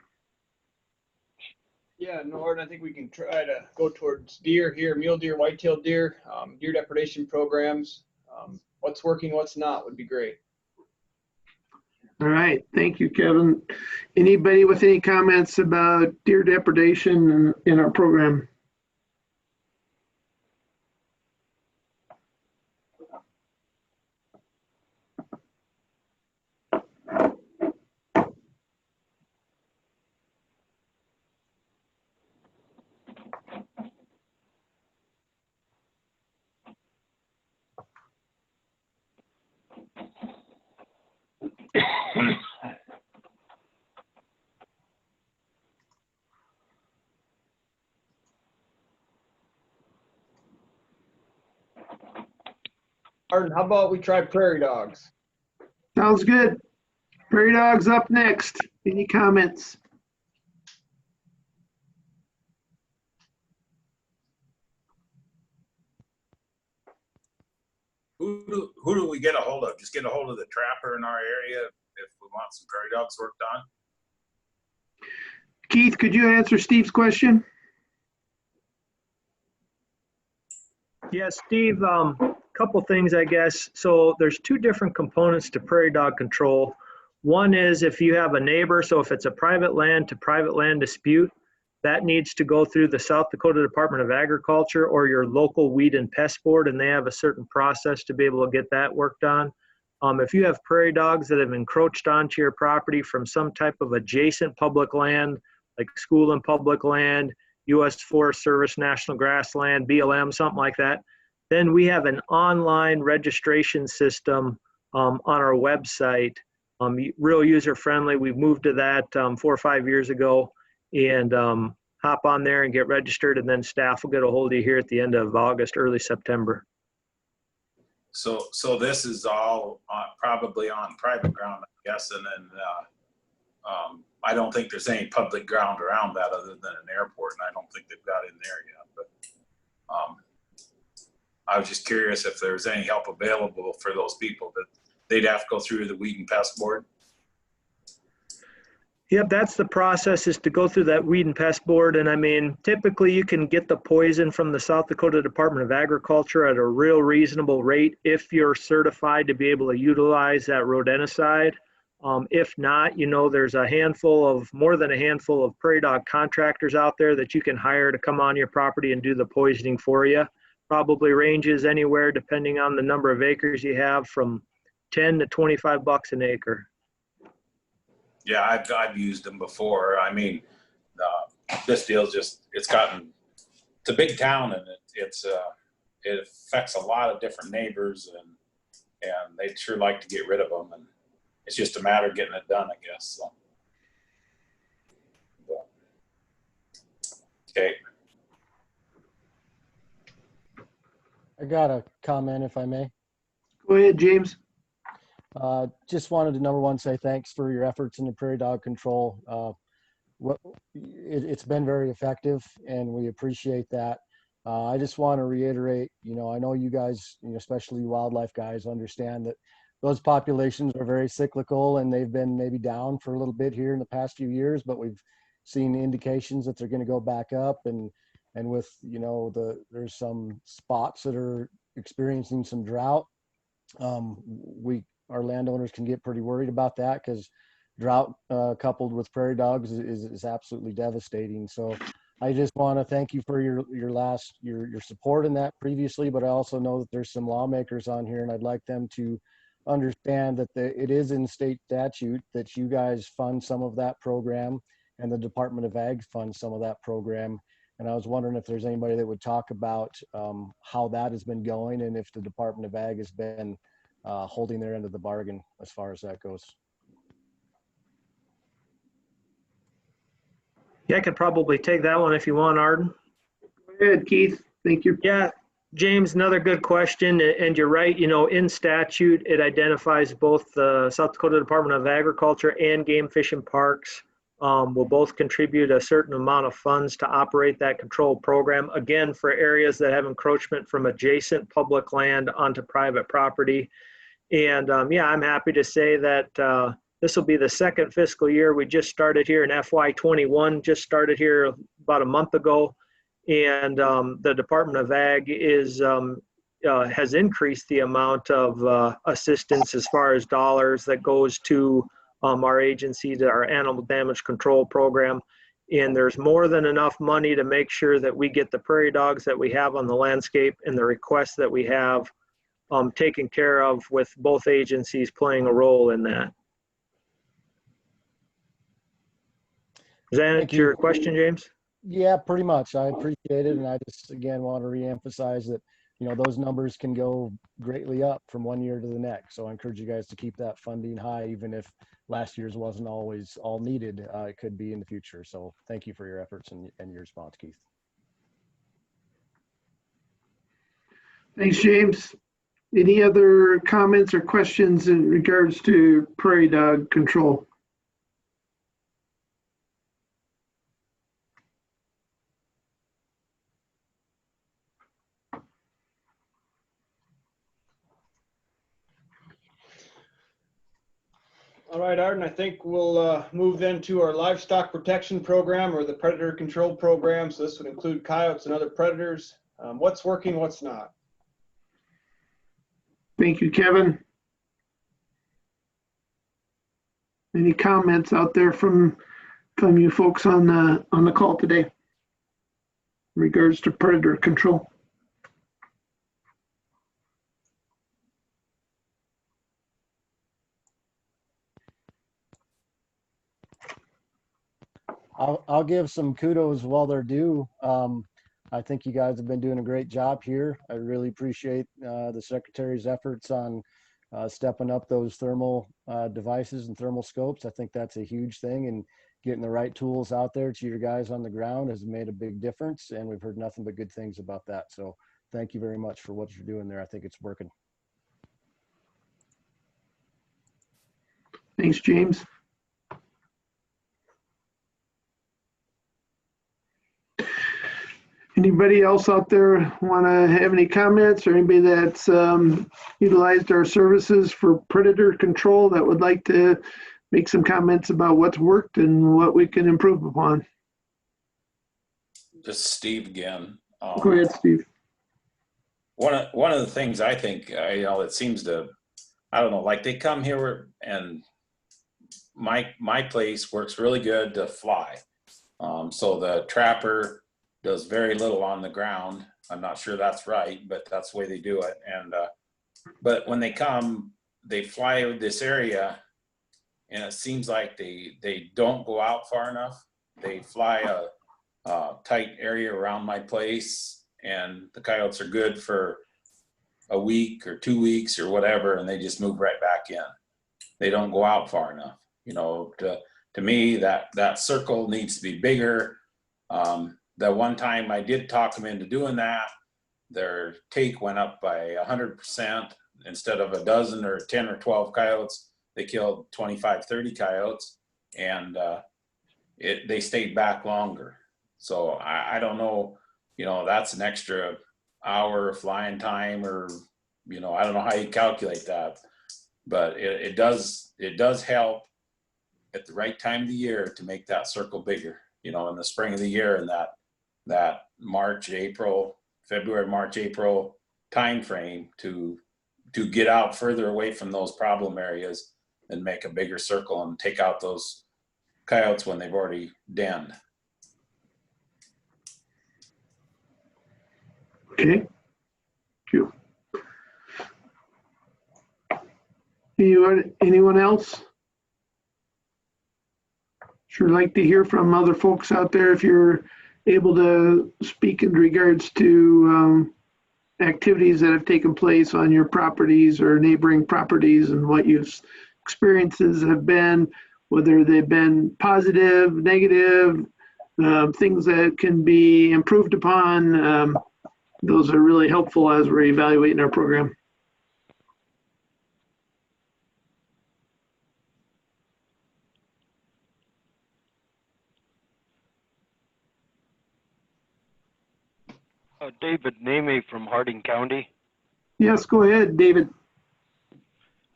Yeah, Nord, I think we can try to go towards deer here, mule deer, white-tailed deer, deer depredation programs. What's working, what's not would be great. All right, thank you, Kevin. Anybody with any comments about deer depredation in our program? Arden, how about we try prairie dogs? Sounds good. Prairie Dogs up next. Any comments? Who do we get a hold of? Just get a hold of the trapper in our area if we want some prairie dogs worked on? Keith, could you answer Steve's question? Yeah, Steve, couple things, I guess. So there's two different components to Prairie Dog Control. One is if you have a neighbor, so if it's a private land to private land dispute, that needs to go through the South Dakota Department of Agriculture or your local weed and pest board, and they have a certain process to be able to get that worked on. If you have prairie dogs that have encroached onto your property from some type of adjacent public land, like school and public land, U.S. Forest Service, National Grassland, BLM, something like that, then we have an online registration system on our website, real user-friendly. We've moved to that 4 or 5 years ago, and hop on there and get registered, and then staff will get a hold of you here at the end of August, early September. So this is all probably on private ground, I'm guessing, and I don't think there's any public ground around that other than an airport, and I don't think they've got in there yet. But I was just curious if there was any help available for those people, that they'd have to go through the weed and pest board. Yep, that's the process, is to go through that weed and pest board. And I mean, typically you can get the poison from the South Dakota Department of Agriculture at a real reasonable rate if you're certified to be able to utilize that rodenticide. If not, you know, there's more than a handful of prairie dog contractors out there that you can hire to come on your property and do the poisoning for you. Probably ranges anywhere, depending on the number of acres you have, from 10 to 25 bucks an acre. Yeah, I've used them before. I mean, this deal's just, it's a big town, and it affects a lot of different neighbors, and they'd sure like to get rid of them, and it's just a matter of getting it done, I guess. So. Okay. I got a comment, if I may. Go ahead, James. Just wanted to, number one, say thanks for your efforts in the Prairie Dog Control. It's been very effective, and we appreciate that. I just want to reiterate, you know, I know you guys, especially wildlife guys, understand that those populations are very cyclical, and they've been maybe down for a little bit here in the past few years, but we've seen indications that they're going to go back up, and with, you know, there's some spots that are experiencing some drought. Our landowners can get pretty worried about that, because drought coupled with prairie dogs is absolutely devastating. So I just want to thank you for your support in that previously, but I also know that there's some lawmakers on here, and I'd like them to understand that it is in state statute that you guys fund some of that program, and the Department of Ag funds some of that program. And I was wondering if there's anybody that would talk about how that has been going, and if the Department of Ag has been holding their end of the bargain as far as that goes. Yeah, I could probably take that one if you want, Arden. Go ahead, Keith. Thank you. Yeah, James, another good question. And you're right, you know, in statute, it identifies both the South Dakota Department of Agriculture and Game Fish and Parks will both contribute a certain amount of funds to operate that control program, again, for areas that have encroachment from adjacent public land onto private property. And yeah, I'm happy to say that This will be the second fiscal year. We just started here in FY21, just started here about a month ago. And the Department of Ag has increased the amount of assistance as far as dollars that goes to our agency, to our animal damage control program. And there's more than enough money to make sure that we get the prairie dogs that we have on the landscape and the requests that we have taken care of, with both agencies playing a role in that. Does that answer your question, James? Yeah, pretty much. I appreciate it. And I just, again, want to reemphasize that, you know, those numbers can go greatly up from one year to the next. So I encourage you guys to keep that funding high, even if last year's wasn't always all needed. It could be in the future. So thank you for your efforts and your response, Keith. Thanks, James. Any other comments or questions in regards to prairie dog control? All right, Arden, I think we'll move then to our livestock protection program, or the predator control program. So this would include coyotes and other predators. What's working, what's not? Thank you, Kevin. Any comments out there from you folks on the call today in regards to predator control? I'll give some kudos while they're due. I think you guys have been doing a great job here. I really appreciate the Secretary's efforts on stepping up those thermal devices and thermal scopes. I think that's a huge thing, and getting the right tools out there to your guys on the ground has made a big difference, and we've heard nothing but good things about that. So thank you very much for what you're doing there. I think it's working. Thanks, James. Anybody else out there want to have any comments, or anybody that's utilized our services for predator control that would like to make some comments about what's worked and what we can improve upon? This is Steve again. Go ahead, Steve. One of the things I think, it seems to, I don't know, like they come here and my place works really good to fly. So the trapper does very little on the ground. I'm not sure that's right, but that's the way they do it. And but when they come, they fly over this area, and it seems like they don't go out far enough. They fly a tight area around my place, and the coyotes are good for a week or 2 weeks or whatever, and they just move right back in. They don't go out far enough. You know, to me, that circle needs to be bigger. The one time I did talk them into doing that, their take went up by 100%. Instead of a dozen or 10 or 12 coyotes, they killed 25, 30 coyotes, and they stayed back longer. So I don't know, you know, that's an extra hour of flying time, or, you know, I don't know how you calculate that, but it does help at the right time of the year to make that circle bigger, you know, in the spring of the year, and that February, March, April time frame to get out further away from those problem areas and make a bigger circle and take out those coyotes when they've already denned. Okay. Thank you. Anyone else? Sure like to hear from other folks out there if you're able to speak in regards to activities that have taken place on your properties or neighboring properties, and what your experiences have been, whether they've been positive, negative, things that can be improved upon. Those are really helpful as we're evaluating our program. David Namey from Harding County. Yes, go ahead, David.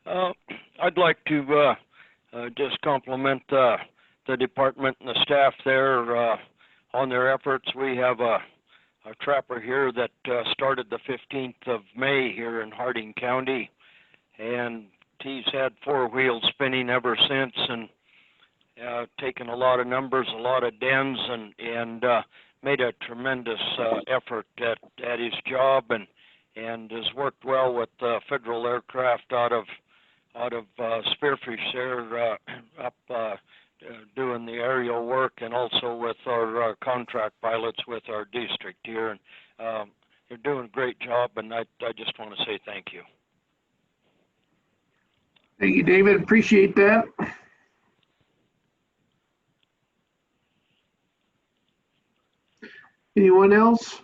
I'd like to just compliment the department and the staff there on their efforts. We have a trapper here that started the 15th of May here in Harding County, and he's had 4 wheels spinning ever since, and taken a lot of numbers, a lot of dens, and made a tremendous effort at his job, and has worked well with federal aircraft out of Spearfish there up doing the aerial work, and also with our contract pilots with our district here. And they're doing a great job, and I just want to say thank you. Thank you, David. Appreciate that. Anyone else?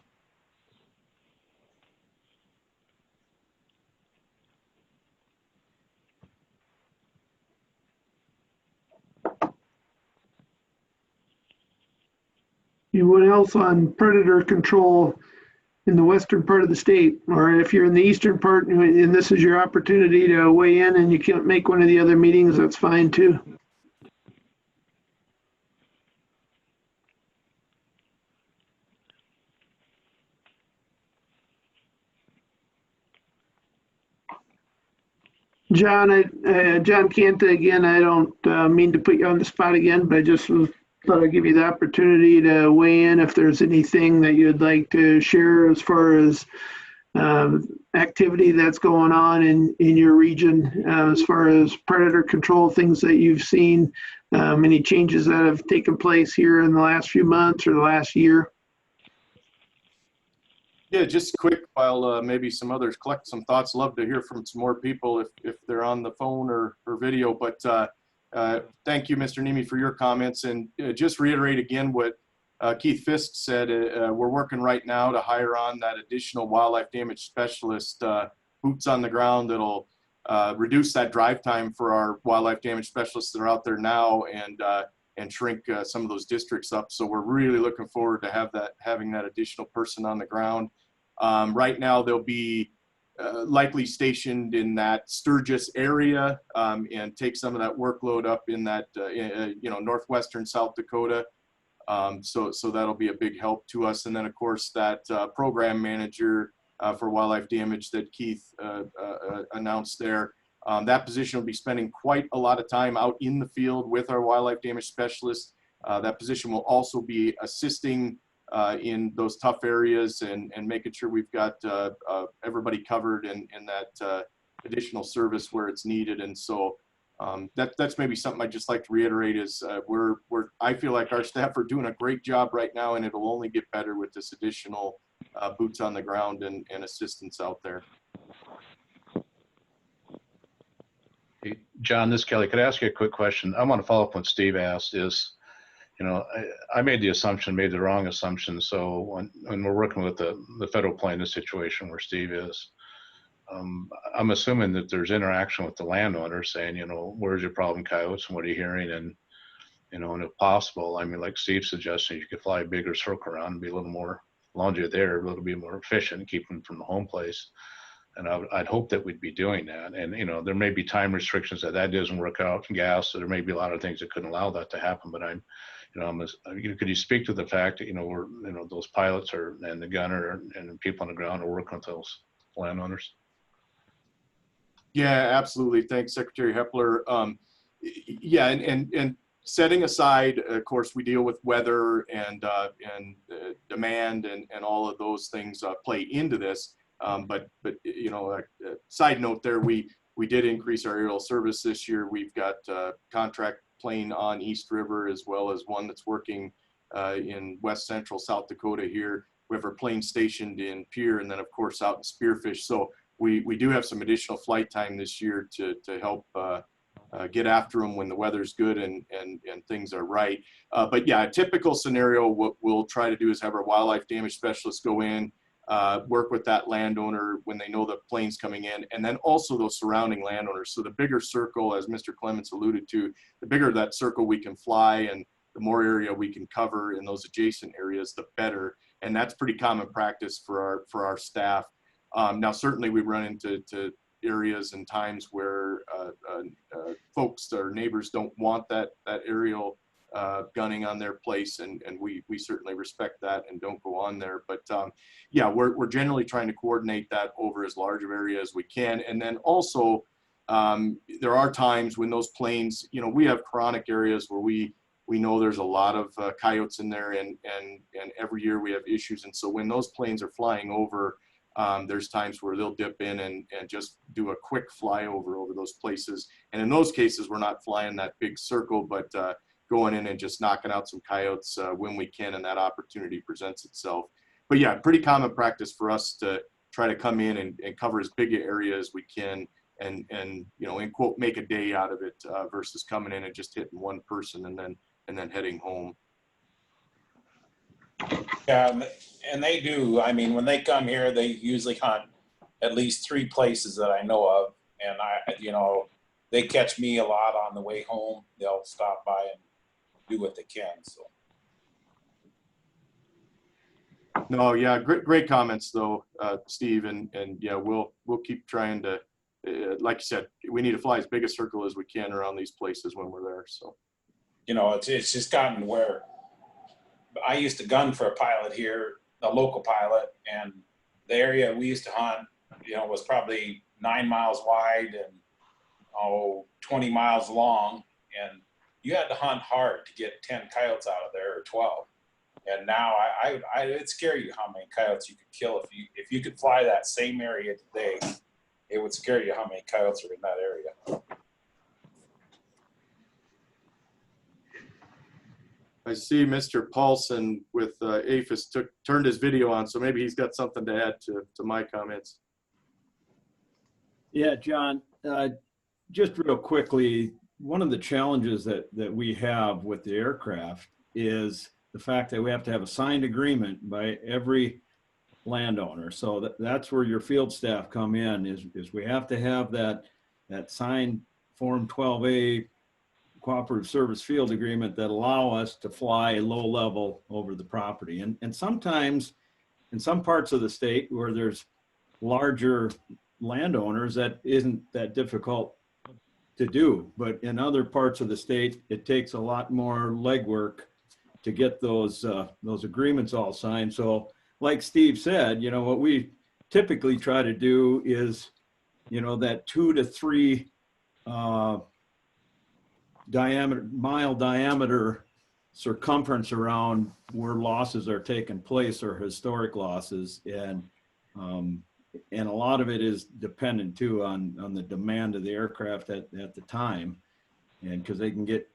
Anyone else on predator control in the western part of the state? Or if you're in the eastern part and this is your opportunity to weigh in and you can't make one of the other meetings, that's fine too. John, John Canta again, I don't mean to put you on the spot again, but I just thought I'd give you the opportunity to weigh in if there's anything that you'd like to share as far as activity that's going on in your region, as far as predator control, things that you've seen, any changes that have taken place here in the last few months or the last year. Yeah, just quick while maybe some others collect some thoughts. Love to hear from some more people if they're on the phone or video. But thank you, Mr. Nemi, for your comments. And just reiterate again what Keith Fisk said. We're working right now to hire on that additional wildlife damage specialist, boots on the ground, that'll reduce that drive time for our wildlife damage specialists that are out there now, and shrink some of those districts up. So we're really looking forward to having that additional person on the ground. Right now they'll be likely stationed in that Sturgis area, and take some of that workload up in that northwestern South Dakota. So that'll be a big help to us. And then of course that program manager for wildlife damage that Keith announced there. That position will be spending quite a lot of time out in the field with our wildlife damage specialists. That position will also be assisting in those tough areas and making sure we've got everybody covered in that additional service where it's needed. And so that's maybe something I'd just like to reiterate is I feel like our staff are doing a great job right now, and it'll only get better with this additional boots on the ground and assistance out there. Hey, John, this is Kelly. Could I ask you a quick question? I want to follow up on what Steve asked is, I made the wrong assumption. So when we're working with the federal plane in this situation where Steve is, I'm assuming that there's interaction with the landowner saying, where's your problem coyotes and what are you hearing? And, and if possible, I mean, like Steve suggested, you could fly a bigger circle around and be a little more, as long as you're there, a little bit more efficient, keep them from the home place. And I'd hope that we'd be doing that. And, there may be time restrictions that doesn't work out in gas. So there may be a lot of things that couldn't allow that to happen. But could you speak to the fact that, those pilots and the gunner and the people on the ground are working with those landowners? Yeah, absolutely. Thanks, Secretary Hepler. Yeah, and setting aside, of course, we deal with weather and demand and all of those things play into this. But a side note there, we did increase our aerial service this year. We've got a contract plane on East River, as well as one that's working in west central South Dakota here. We have our plane stationed in Pierre, and then of course out in Spearfish. So we do have some additional flight time this year to help get after them when the weather's good and things are right. But yeah, a typical scenario, what we'll try to do is have our wildlife damage specialists go in, work with that landowner when they know the plane's coming in, and then also those surrounding landowners. So the bigger circle, as Mr. Clements alluded to, the bigger that circle we can fly and the more area we can cover in those adjacent areas, the better. And that's pretty common practice for our staff. Now, certainly we run into areas and times where folks or neighbors don't want that aerial gunning on their place, and we certainly respect that and don't go on there. But yeah, we're generally trying to coordinate that over as large of area as we can. And then also there are times when those planes, you know, we have chronic areas where we know there's a lot of coyotes in there, and every year we have issues. And so when those planes are flying over, there's times where they'll dip in and just do a quick flyover over those places. And in those cases, we're not flying that big circle, but going in and just knocking out some coyotes when we can, and that opportunity presents itself. But yeah, pretty common practice for us to try to come in and cover as big an area as we can, and you know, in quote, make a day out of it versus coming in and just hitting one person and then heading home. Yeah, and they do. I mean, when they come here, they usually hunt at least 3 places that I know of, and you know, they catch me a lot on the way home. They'll stop by and do what they can. So. No, yeah, great comments though, Steve, and yeah, we'll keep trying to, like you said, we need to fly as big a circle as we can around these places when we're there. So, you know, it's just gotten where I used to gun for a pilot here, a local pilot, and the area we used to hunt, you know, was probably 9 miles wide and 20 miles long, and you had to hunt hard to get 10 coyotes out of there, or 12. And now it'd scare you how many coyotes you could kill if you could fly that same area today. It would scare you how many coyotes are in that area. I see Mr. Paulson with APHIS turned his video on, so maybe he's got something to add to my comments. Yeah, John, just real quickly, one of the challenges that we have with the aircraft is the fact that we have to have a signed agreement by every landowner. So that's where your field staff come in, is we have to have that signed Form 12A cooperative service field agreement that allow us to fly low level over the property. And sometimes in some parts of the state where there's larger landowners, that isn't that difficult to do. But in other parts of the state, it takes a lot more legwork to get those agreements all signed. So like Steve said, you know, what we typically try to do is, you know, that 2 to 3 mile diameter circumference around where losses are taking place, or historic losses, and a lot of it is dependent too on the demand of the aircraft at the time, and because they can get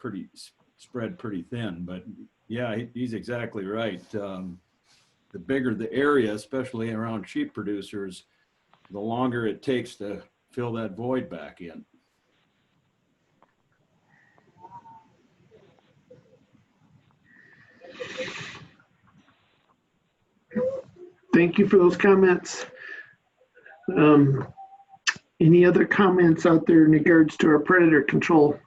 spread pretty thin. But yeah, he's exactly right. The bigger the area, especially around sheep producers, the longer it takes to fill that void back in. Thank you for those comments. Any other comments out there in regards to our predator control?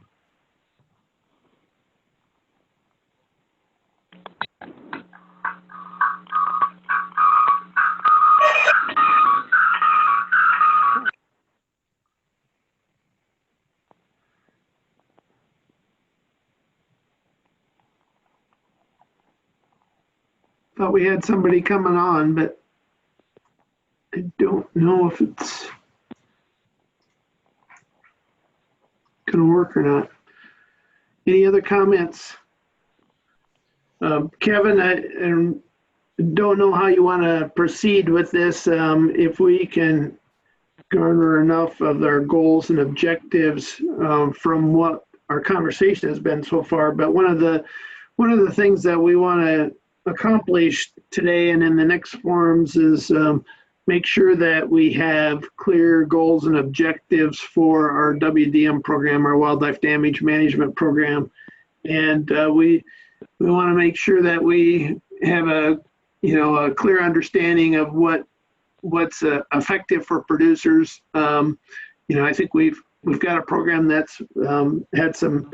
Thought we had somebody coming on, but I don't know if it's gonna work or not. Any other comments? Kevin, I don't know how you want to proceed with this. If we can garner enough of our goals and objectives from what our conversation has been so far, but one of the things that we want to accomplish today and in the next forums is make sure that we have clear goals and objectives for our WDM program, our wildlife damage management program. And we want to make sure that we have a clear understanding of what's effective for producers. I think we've got a program that's had some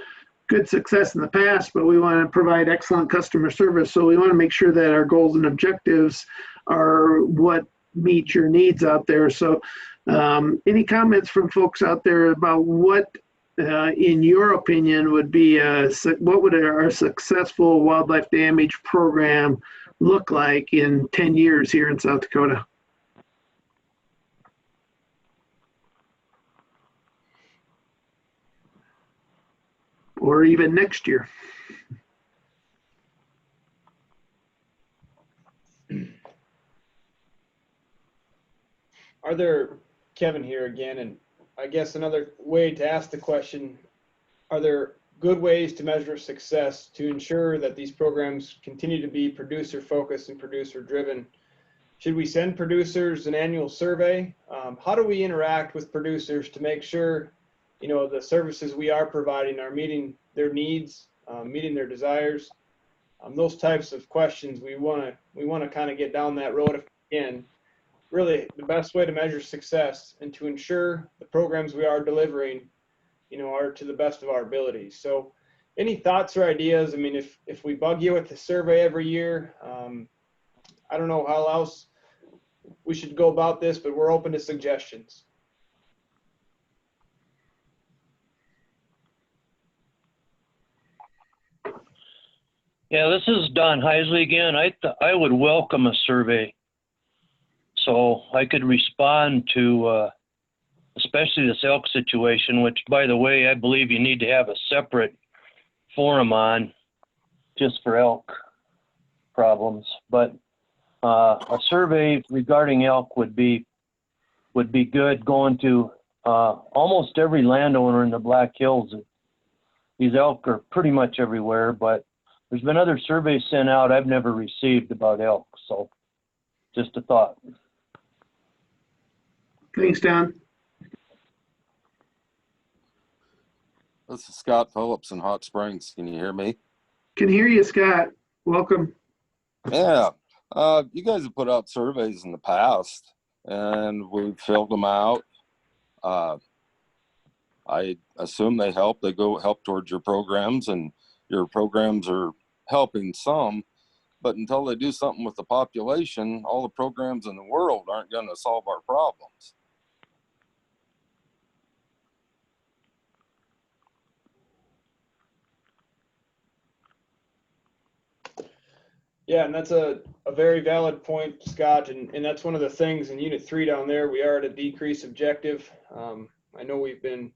good success in the past, but we want to provide excellent customer service. So we want to make sure that our goals and objectives are what meet your needs out there. So Any comments from folks out there about what, in your opinion, would be what would our successful wildlife damage program look like in 10 years here in South Dakota? Or even next year? Are there, Kevin here again, and I guess another way to ask the question, are there good ways to measure success to ensure that these programs continue to be producer focused and producer driven? Should we send producers an annual survey? How do we interact with producers to make sure, you know, the services we are providing are meeting their needs, meeting their desires? Those types of questions we want to kind of get down that road if we can. Really, the best way to measure success and to ensure the programs we are delivering, you know, are to the best of our abilities. So, any thoughts or ideas? I mean, if we bug you with the survey every year, I don't know how else we should go about this, but we're open to suggestions. Yeah, this is Don Heisley again. I would welcome a survey, so I could respond to especially this elk situation, which, by the way, I believe you need to have a separate forum on just for elk problems. But a survey regarding elk would be good, going to almost every landowner in the Black Hills. These elk are pretty much everywhere, but there's been other surveys sent out I've never received about elk, so just a thought. Thanks, Don. This is Scott Phillips in Hot Springs. Can you hear me? Can hear you, Scott. Welcome. Yeah. You guys have put out surveys in the past, and we've filled them out. I assume they help. They go help towards your programs, and your programs are helping some. But until they do something with the population, all the programs in the world aren't going to solve our problems. Yeah, and that's a very valid point, Scott, and that's one of the things in Unit 3 down there. We are at a decrease objective. I know we've been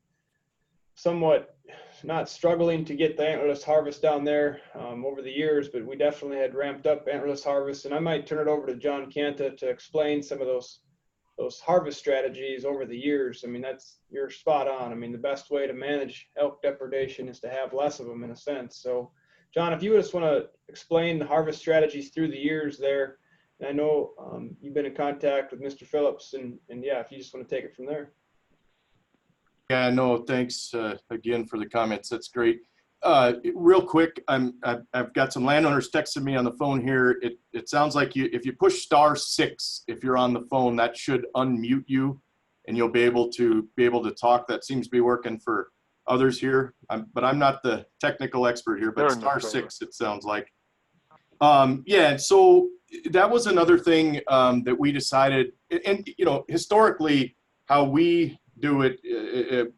somewhat not struggling to get the antlerless harvest down there over the years, but we definitely had ramped up antlerless harvest, and I might turn it over to John Canta to explain some of those harvest strategies over the years. I mean, you're spot on. I mean, the best way to manage elk depredation is to have less of them, in a sense. So John, if you just want to explain the harvest strategies through the years there, and I know you've been in contact with Mr. Phillips, and yeah, if you just want to take it from there. Yeah, no, thanks again for the comments. That's great. Real quick, I've got some landowners texting me on the phone here. It sounds like if you push *6, if you're on the phone, that should unmute you, and you'll be able to talk. That seems to be working for others here, but I'm not the technical expert here, but *6 it sounds like. Yeah, so that was another thing that we decided, and you know, historically how we do it,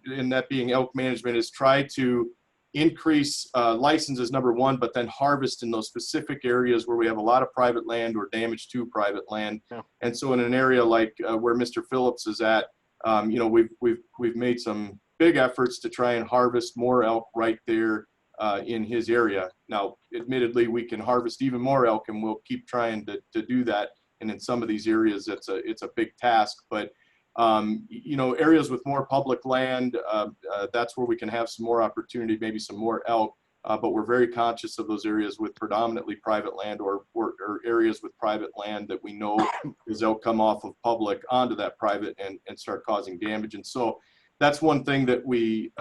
in that being elk management, is try to increase licenses, number one, but then harvest in those specific areas where we have a lot of private land or damage to private land. Yeah. And so in an area like where Mr. Phillips is at, you know, we've made some big efforts to try and harvest more elk right there in his area. Now, admittedly, we can harvest even more elk, and we'll keep trying to do that. And in some of these areas, it's a big task. But you know, areas with more public land, that's where we can have some more opportunity, maybe some more elk. But we're very conscious of those areas with predominantly private land, or areas with private land that we know is elk come off of public onto that private and start causing damage. And so that's one thing that we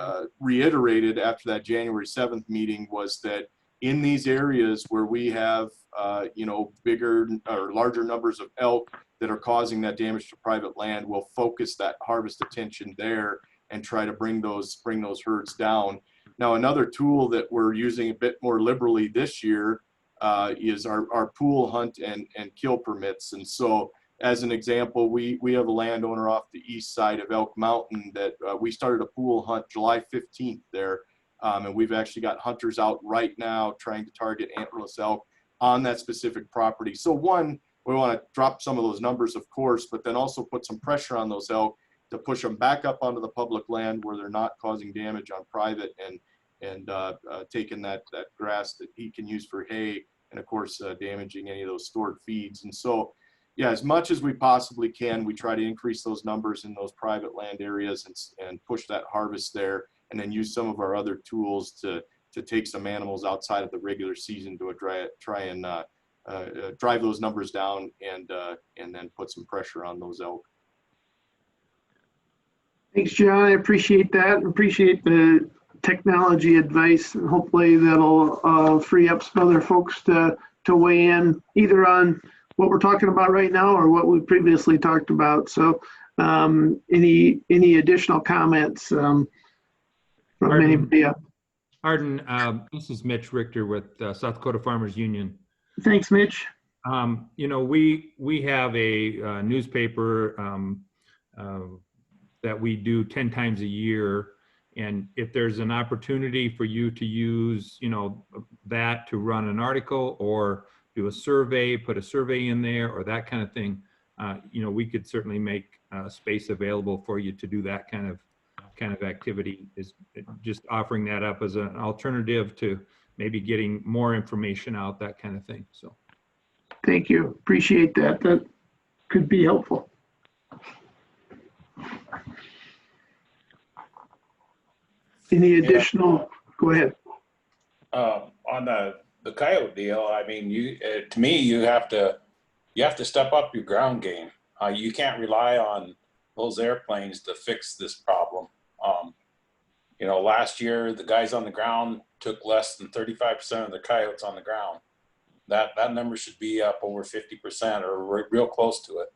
reiterated after that January 7th meeting, was that in these areas where we have, you know, bigger or larger numbers of elk that are causing that damage to private land, we'll focus that harvest attention there and try to bring those herds down. Now, another tool that we're using a bit more liberally this year is our pool hunt and kill permits. And so as an example, we have a landowner off the east side of Elk Mountain that we started a pool hunt July 15th there. And we've actually got hunters out right now trying to target antlerless elk on that specific property. So one, we want to drop some of those numbers, of course, but then also put some pressure on those elk to push them back up onto the public land where they're not causing damage on private and taking that grass that he can use for hay, and of course damaging any of those stored feeds. And so, yeah, as much as we possibly can, we try to increase those numbers in those private land areas and push that harvest there, and then use some of our other tools to take some animals outside of the regular season to try and drive those numbers down and then put some pressure on those elk. Thanks, John. I appreciate that. Appreciate the technology advice. And hopefully that'll free up some other folks to weigh in either on what we're talking about right now or what we previously talked about. So any additional comments from anybody else? Arden, this is Mitch Richter with South Dakota Farmers Union. Thanks, Mitch. You know, we have a newspaper that we do 10 times a year. And if there's an opportunity for you to use, you know, that to run an article or do a survey, put a survey in there or that kind of thing, you know, we could certainly make space available for you to do that kind of activity. Is just offering that up as an alternative to maybe getting more information out, that kind of thing. So thank you. Appreciate that. That could be helpful. Any additional? Go ahead. On the coyote deal, I mean, to me, you have to step up your ground game. You can't rely on those airplanes to fix this problem. You know, last year the guys on the ground took less than 35% of the coyotes on the ground. That number should be up over 50% or real close to it.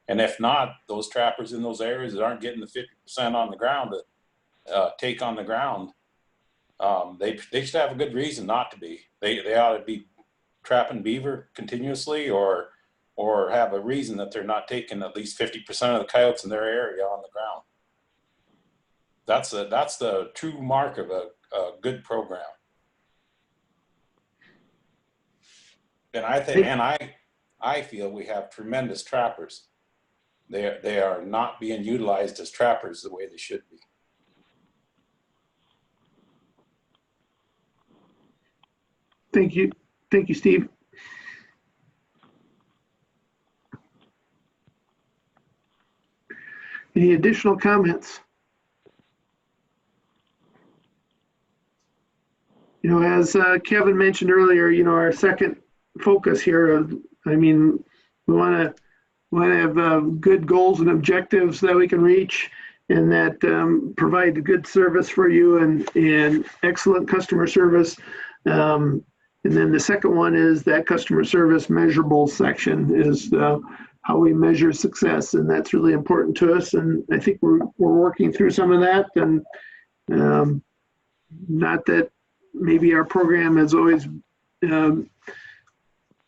And if not, those trappers in those areas that aren't getting the 50% on the ground to take on the ground, they should have a good reason not to be. They ought to be trapping beaver continuously or have a reason that they're not taking at least 50% of the coyotes in their area on the ground. That's the true mark of a good program. And I feel we have tremendous trappers. They are not being utilized as trappers the way they should be. Thank you. Thank you, Steve. Any additional comments? You know, as Kevin mentioned earlier, you know, our second focus here, I mean, we want to have good goals and objectives that we can reach and that provide good service for you and excellent customer service. And then the second one is that customer service measurable section is how we measure success. And that's really important to us. And I think we're working through some of that. And not that maybe our program has always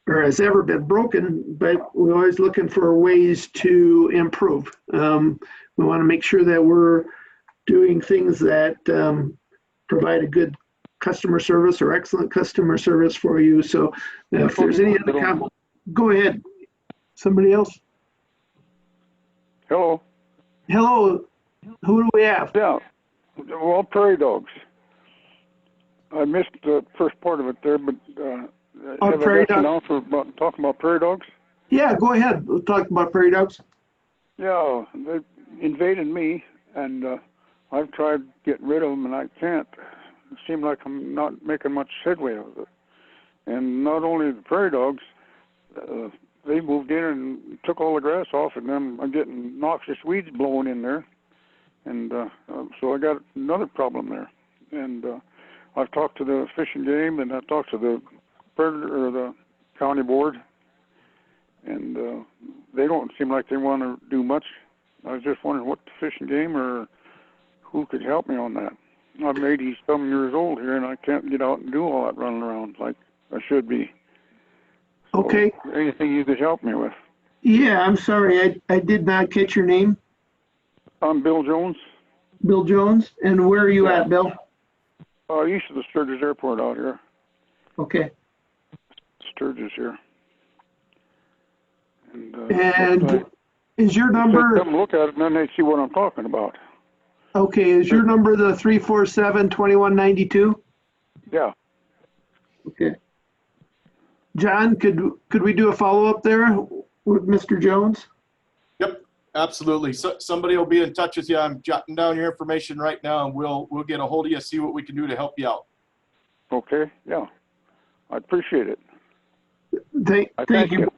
or has ever been broken, but we're always looking for ways to improve. We want to make sure that we're doing things that provide a good customer service or excellent customer service for you. So if there's any other comment, go ahead. Somebody else? Hello. Hello. Who do we have? Yeah. Well, Prairie Dogs. I missed the first part of it there, but have Prairie I got you Dogs. now for talking about Prairie Dogs? Yeah, go ahead. We'll talk about Prairie Dogs. Yeah, they invaded me, and I've tried getting rid of them, and I can't. It seems like I'm not making much headway with it. And not only the Prairie Dogs, they moved in and took all the grass off, and then I'm getting noxious weeds blowing in there. And so I got another problem there. And I've talked to the Fish and Game, and I've talked to the predator or the county board, and they don't seem like they want to do much. I was just wondering what the Fish and Game or who could help me on that. I'm 80-some years old here, and I can't get out and do all that running around like I should be. So okay. anything you could help me with? Yeah, I'm sorry. I did not catch your name. I'm Bill Jones, Bill Jones. And where are you Yeah. at, Bill? east of the Sturgis Airport out here. Okay. Sturgis here. And And is your they number, come look at it and then they see what I'm talking about. okay, is your number the 347-2192? Yeah. Okay. John, could we do a follow-up there with Mr. Jones? Yep, absolutely. So somebody will be in touch with you. I'm jotting down your information right now, and we'll get a hold of you, see what we can do to help you out. Okay. Yeah. I appreciate it. Thank you.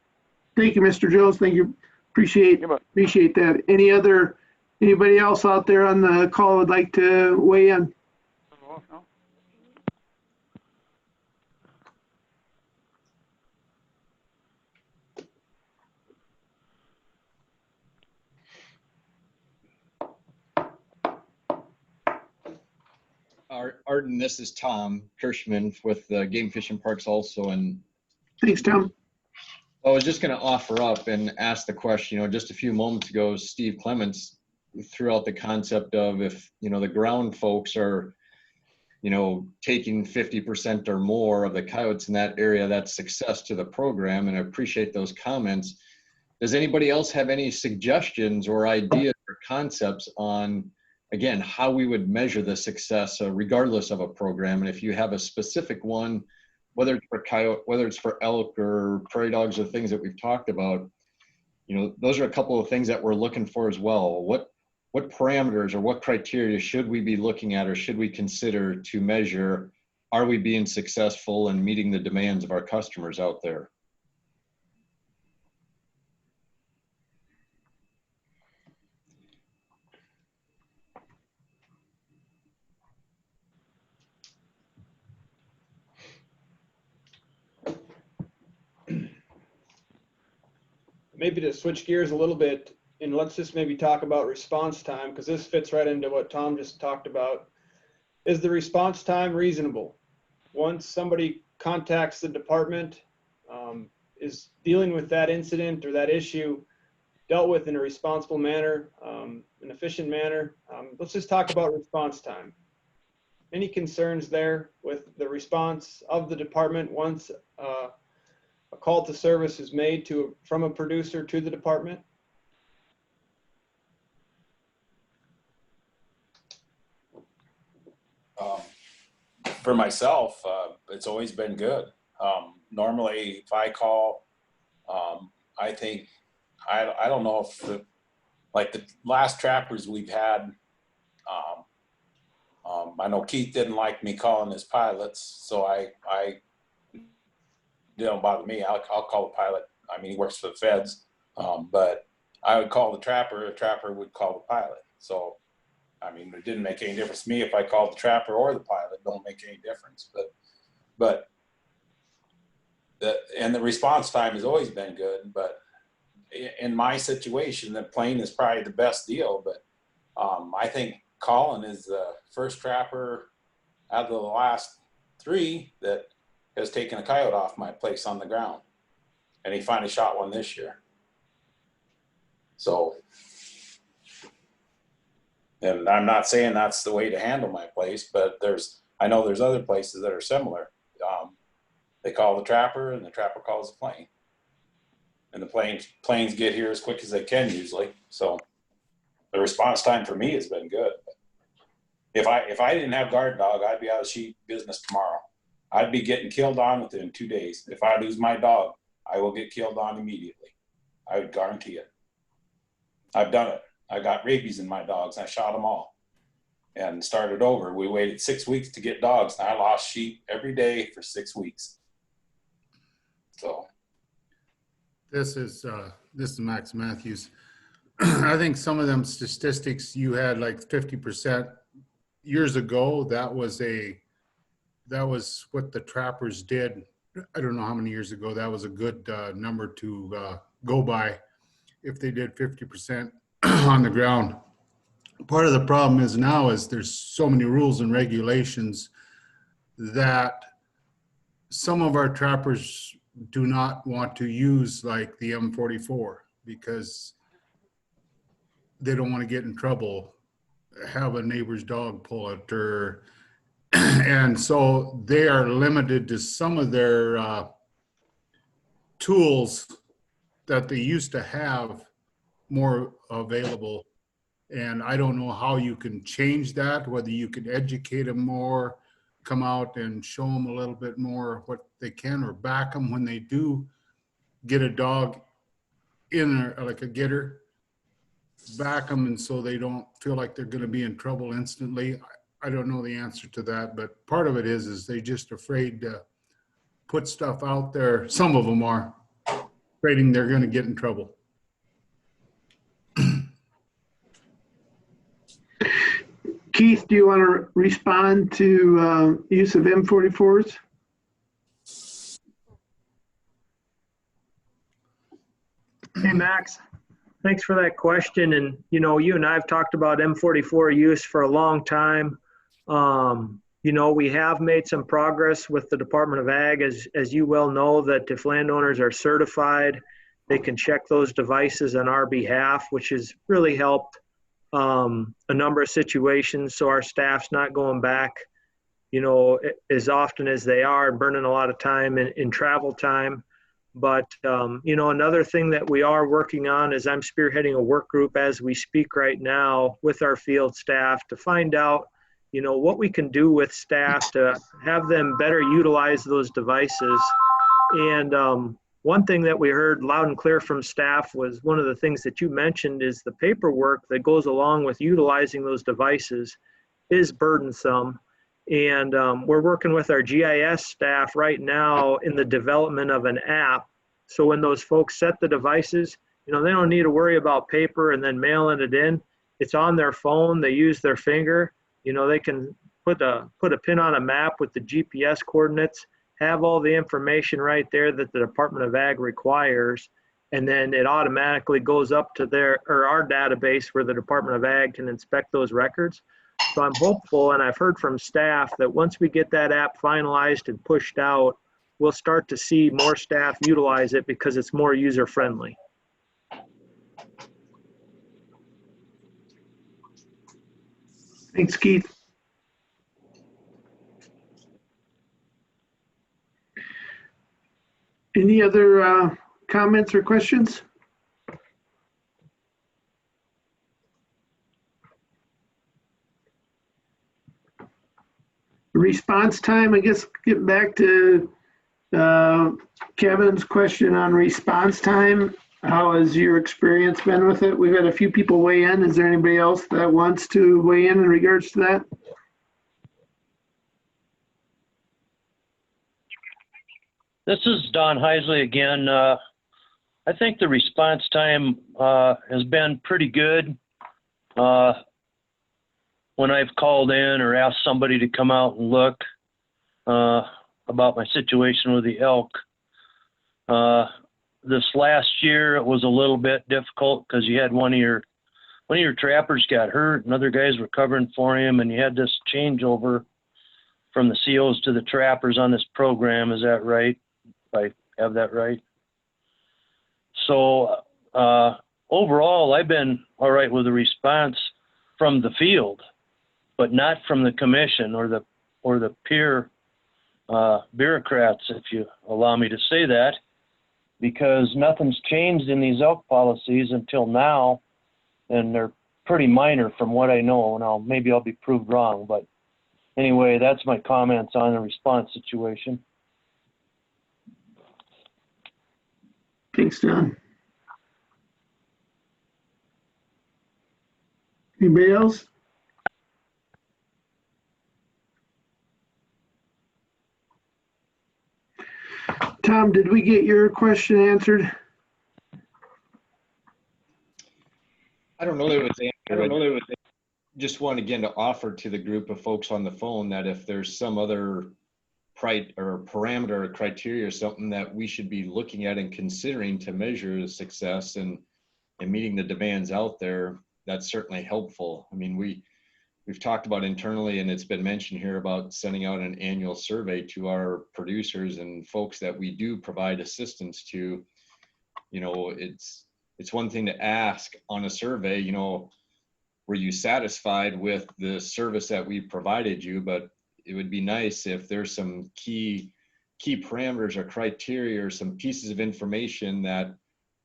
Thank you, Mr. Jones. Thank you. Appreciate that. Anybody else out there on the call would like to weigh in? Arden, this is Tom Kirschman with Game Fish and Parks also. And thanks, Tom. I was just going to offer up and ask the question, just a few moments ago, Steve Clements threw out the concept of if, the ground folks are, taking 50% or more of the coyotes in that area, that's success to the program. And I appreciate those comments. Does anybody else have any suggestions or ideas or concepts on, again, how we would measure the success regardless of a program? And if you have a specific one, whether it's for coyote, whether it's for elk or prairie dogs or things that we've talked about, those are a couple of things that we're looking for as well. What parameters or what criteria should we be looking at or should we consider to measure, are we being successful in meeting the demands of our customers out there? Maybe to switch gears a little bit, and let's just maybe talk about response time, because this fits right into what Tom just talked about. Is the response time reasonable? Once somebody contacts the department, is dealing with that incident or that issue dealt with in a responsible manner, an efficient manner? Let's just talk about response time. Any concerns there with the response of the department once a call to service is made from a producer to the department? For myself, it's always been good. Normally, if I call, I think, I don't know if the last trappers we've had, I know Keith didn't like me calling his pilots, so I don't bother me. I'll call the pilot. I mean, he works for the feds, but I would call the trapper would call the pilot. So, I mean, it didn't make any difference to me if I called the trapper or the pilot. Don't make any difference. But the response time has always been good. But in my situation, the plane is probably the best deal. But I think Colin is the first trapper out of the last three that has taken a coyote off my place on the ground, and he finally shot one this year. So, and I'm not saying that's the way to handle my place, but I know there's other places that are similar. They call the trapper and the trapper calls the plane, and the planes get here as quick as they can usually. So the response time for me has been good. If I didn't have guard dog, I'd be out of sheep business tomorrow. I'd be getting killed on within 2 days. If I lose my dog, I will get killed on immediately. I would guarantee it. I've done it. I got rabies in my dogs. I shot them all and started over. We waited 6 weeks to get dogs, and I lost sheep every day for 6 weeks. So. This is Max Matthews. I think some of them statistics you had, like 50% years ago, that was what the trappers did. I don't know how many years ago. That was a good number to go by if they did 50% on the ground. Part of the problem is now is there's so many rules and regulations that some of our trappers do not want to use, like the M44. because they don't want to get in trouble, have a neighbor's dog pull it, or and so they are limited to some of their tools that they used to have more available. And I don't know how you can change that, whether you could educate them more, come out and show them a little bit more what they can, or back them when they do get a dog in like a getter, back them, and so they don't feel like they're going to be in trouble instantly. I don't know the answer to that, but part of it is they're just afraid to put stuff out there. Some of them are afraid they're going to get in trouble. Keith, do you want to respond to use of M44s? Hey, Max, thanks for that question. And, you know, you and I have talked about M44 use for a long time. You know, we have made some progress with the Department of Ag, as you well know, that if landowners are certified, they can check those devices on our behalf, which has really helped a number of situations. So our staff's not going back, you know, as often as they are, and burning a lot of time in travel time. But, you know, another thing that we are working on is I'm spearheading a work group as we speak right now with our field staff to find out, you know, what we can do with staff to have them better utilize those devices. And one thing that we heard loud and clear from staff was one of the things that you mentioned is the paperwork that goes along with utilizing those devices is burdensome. And we're working with our GIS staff right now in the development of an app. So when those folks set the devices, you know, they don't need to worry about paper and then mailing it in. It's on their phone. They use their finger. You know, they can put a pin on a map with the GPS coordinates, have all the information right there that the Department of Ag requires, and then it automatically goes up to our database where the Department of Ag can inspect those records. So I'm hopeful, and I've heard from staff, that once we get that app finalized and pushed out, we'll start to see more staff utilize it because it's more user-friendly. Thanks, Keith. Any other comments or questions? Response time, I guess, get back to Kevin's question on response time. How has your experience been with it? We've had a few people weigh in. Is there anybody else that wants to weigh in regards to that? This is Don Heisley again. I think the response time has been pretty good. When I've called in or asked somebody to come out and look about my situation with the elk. This last year it was a little bit difficult because you had one of your trappers got hurt and other guys were covering for him, and you had this changeover from the COs to the trappers on this program. Is that right? If I have that right? So overall, I've been all right with the response from the field, but not from the commission or the peer bureaucrats, if you allow me to say that, because nothing's changed in these elk policies until now, and they're pretty minor from what I know. Now, maybe I'll be proved wrong, but anyway, that's my comments on the response situation. Thanks, Don. Anybody else? Tom, did we get your question answered? I don't know that it was answered. Just want again to offer to the group of folks on the phone that if there's some other parameter or criteria or something that we should be looking at and considering to measure the success and meeting the demands out there, that's certainly helpful. I mean, we've talked about internally, and it's been mentioned here about sending out an annual survey to our producers and folks that we do provide assistance to. You know, it's one thing to ask on a survey, you know, were you satisfied with the service that we provided you? But it would be nice if there's some key parameters or criteria or some pieces of information that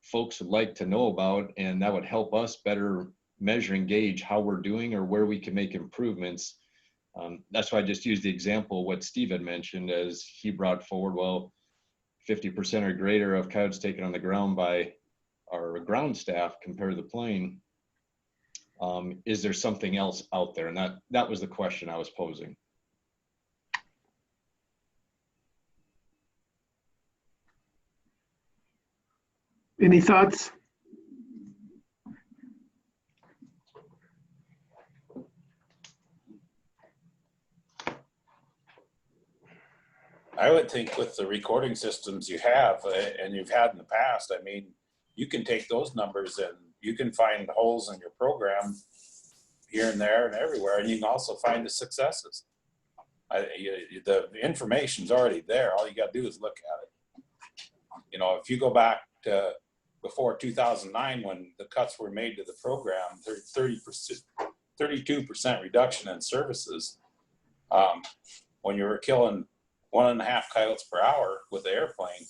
folks would like to know about, and that would help us better measure and gauge how we're doing or where we can make improvements. That's why I just used the example of what Steve had mentioned as he brought forward, well, 50% or greater of coyotes taken on the ground by our ground staff compared to the plane. Is there something else out there? And that was the question I was posing. Any thoughts? I would think with the recording systems you have and you've had in the past, I mean, you can take those numbers and you can find holes in your program here and there and everywhere, and you can also find the successes. The information's already there. All you got to do is look at it. You know, if you go back to before 2009, when the cuts were made to the program, 32% reduction in services. When you were killing 1.5 coyotes per hour with the airplane,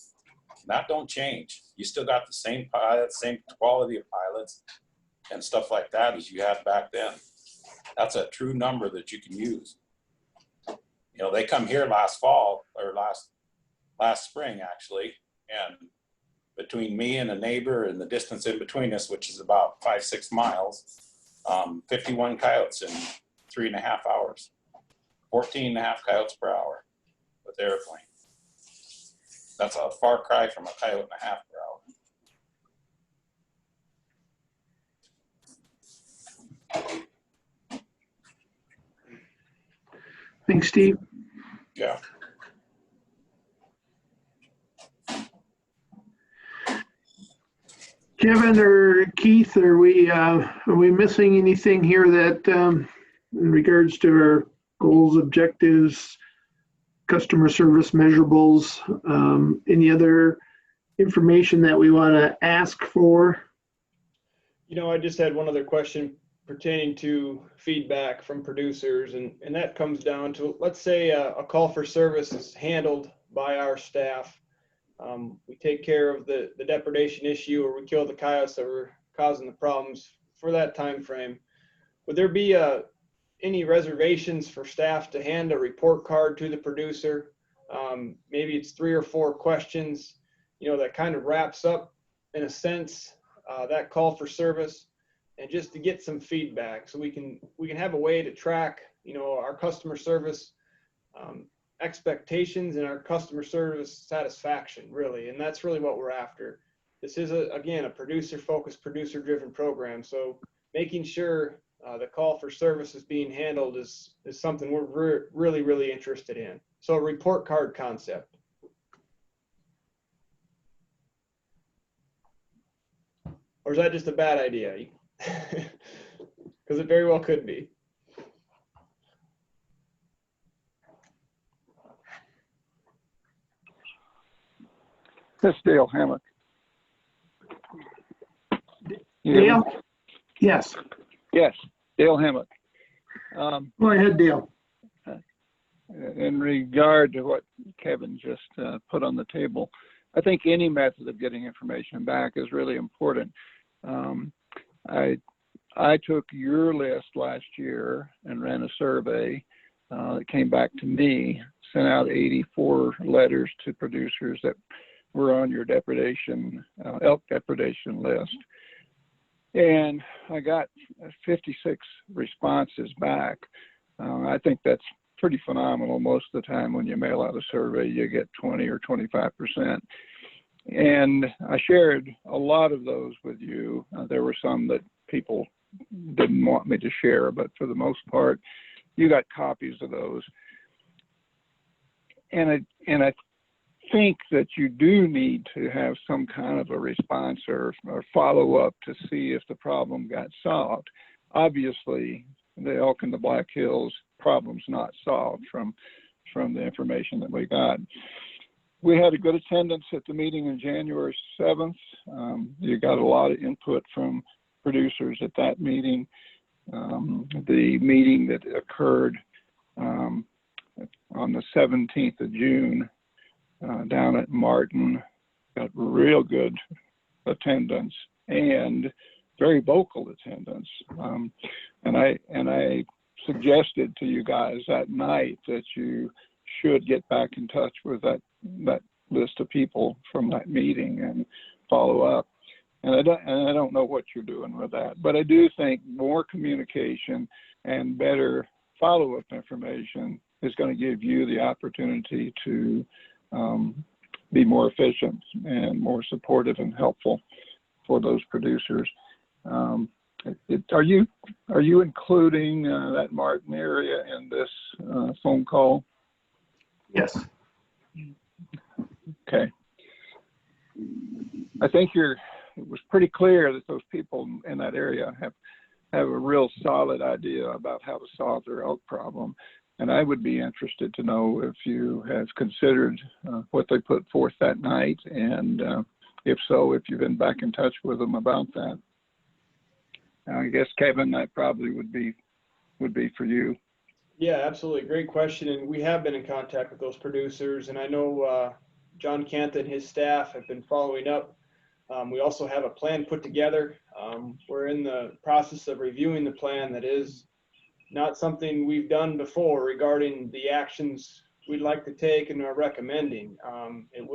that don't change. You still got the same pilots, same quality of pilots and stuff like that as you had back then. That's a true number that you can use. You know, they come here last fall or last spring actually, and between me and a neighbor and the distance in between us, which is about 5-6 miles, 51 coyotes in 3.5 hours, 14.5 coyotes per hour with the airplane. That's a far cry from a coyote and a half per hour. Thanks, Steve. Yeah. Kevin or Keith, are we missing anything here that in regards to our goals, objectives, customer service measurables, any other information that we want to ask for? You know, I just had one other question pertaining to feedback from producers, and that comes down to, let's say a call for service is handled by our staff. We take care of the depredation issue, or we kill the coyotes that were causing the problems for that time frame. Would there be any reservations for staff to hand a report card to the producer? Maybe it's 3 or 4 questions, you know, that kind of wraps up, in a sense, that call for service, and just to get some feedback so we can have a way to track, you know, our customer service expectations and our customer service satisfaction, really. And that's really what we're after. This is again a producer focused, producer driven program, so making sure the call for service is being handled is something we're really interested in. So a report card concept. Or is that just a bad idea? Because it very well could be. This is Dale Hammock. Dale? Yes. Yes, Dale Hammock. Go ahead, Dale. In regard to what Kevin just put on the table, I think any method of getting information back is really important. I took your list last year and ran a survey that came back to me, sent out 84 letters to producers that were on your elk depredation list. And I got 56 responses back. I think that's pretty phenomenal. Most of the time when you mail out a survey, you get 20 or 25%. And I shared a lot of those with you. There were some that people didn't want me to share, but for the most part, you got copies of those. And I think that you do need to have some kind of a response or follow up to see if the problem got solved. Obviously, the elk in the Black Hills problem's not solved from the information that we got. we had a good attendance at the meeting on January 7th. You got a lot of input from producers at that meeting. The meeting that occurred on the 17th of June down at Martin got real good attendance and very vocal attendance. And I suggested to you guys that night that you should get back in touch with that list of people from that meeting and follow up. And I don't know what you're doing with that, but I do think more communication and better follow-up information is going to give you the opportunity to be more efficient and more supportive and helpful for those producers. Are you including that Martin area in this phone call? Yes. Okay. I think it was pretty clear that those people in that area have a real solid idea about how to solve their elk problem. And I would be interested to know if you have considered what they put forth that night, and if so, if you've been back in touch with them about that. I guess, Kevin, that probably would be for you. Yeah, absolutely. Great question. And we have been in contact with those producers, and I know John Cant and his staff have been following up. We also have a plan put together. We're in the process of reviewing the plan. That is not something we've done before regarding the actions we'd like to take and are recommending. It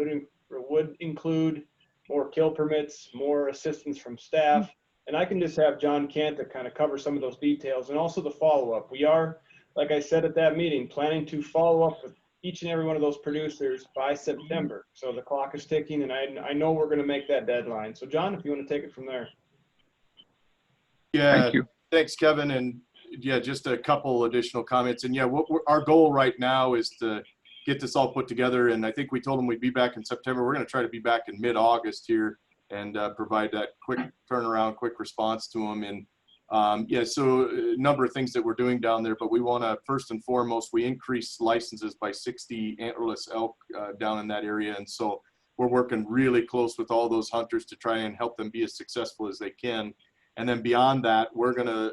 would include more kill permits, more assistance from staff, and I can just have John Cant to kind of cover some of those details and also the follow-up. We are, like I said at that meeting, planning to follow up with each and every one of those producers by September. So the clock is ticking, and I know we're going to make that deadline. So John, if you want to take it from there. Yeah, Thank you. Thanks, Kevin. And yeah, just a couple additional comments. And yeah, our goal right now is to get this all put together. And I think we told them we'd be back in September. We're going to try to be back in mid-August here and provide that quick turnaround, quick response to them. And yeah, so a number of things that we're doing down there, but we want to, first and foremost, we increase licenses by 60 antlerless elk down in that area. And so we're working really close with all those hunters to try and help them be as successful as they can. And then beyond that, we're going to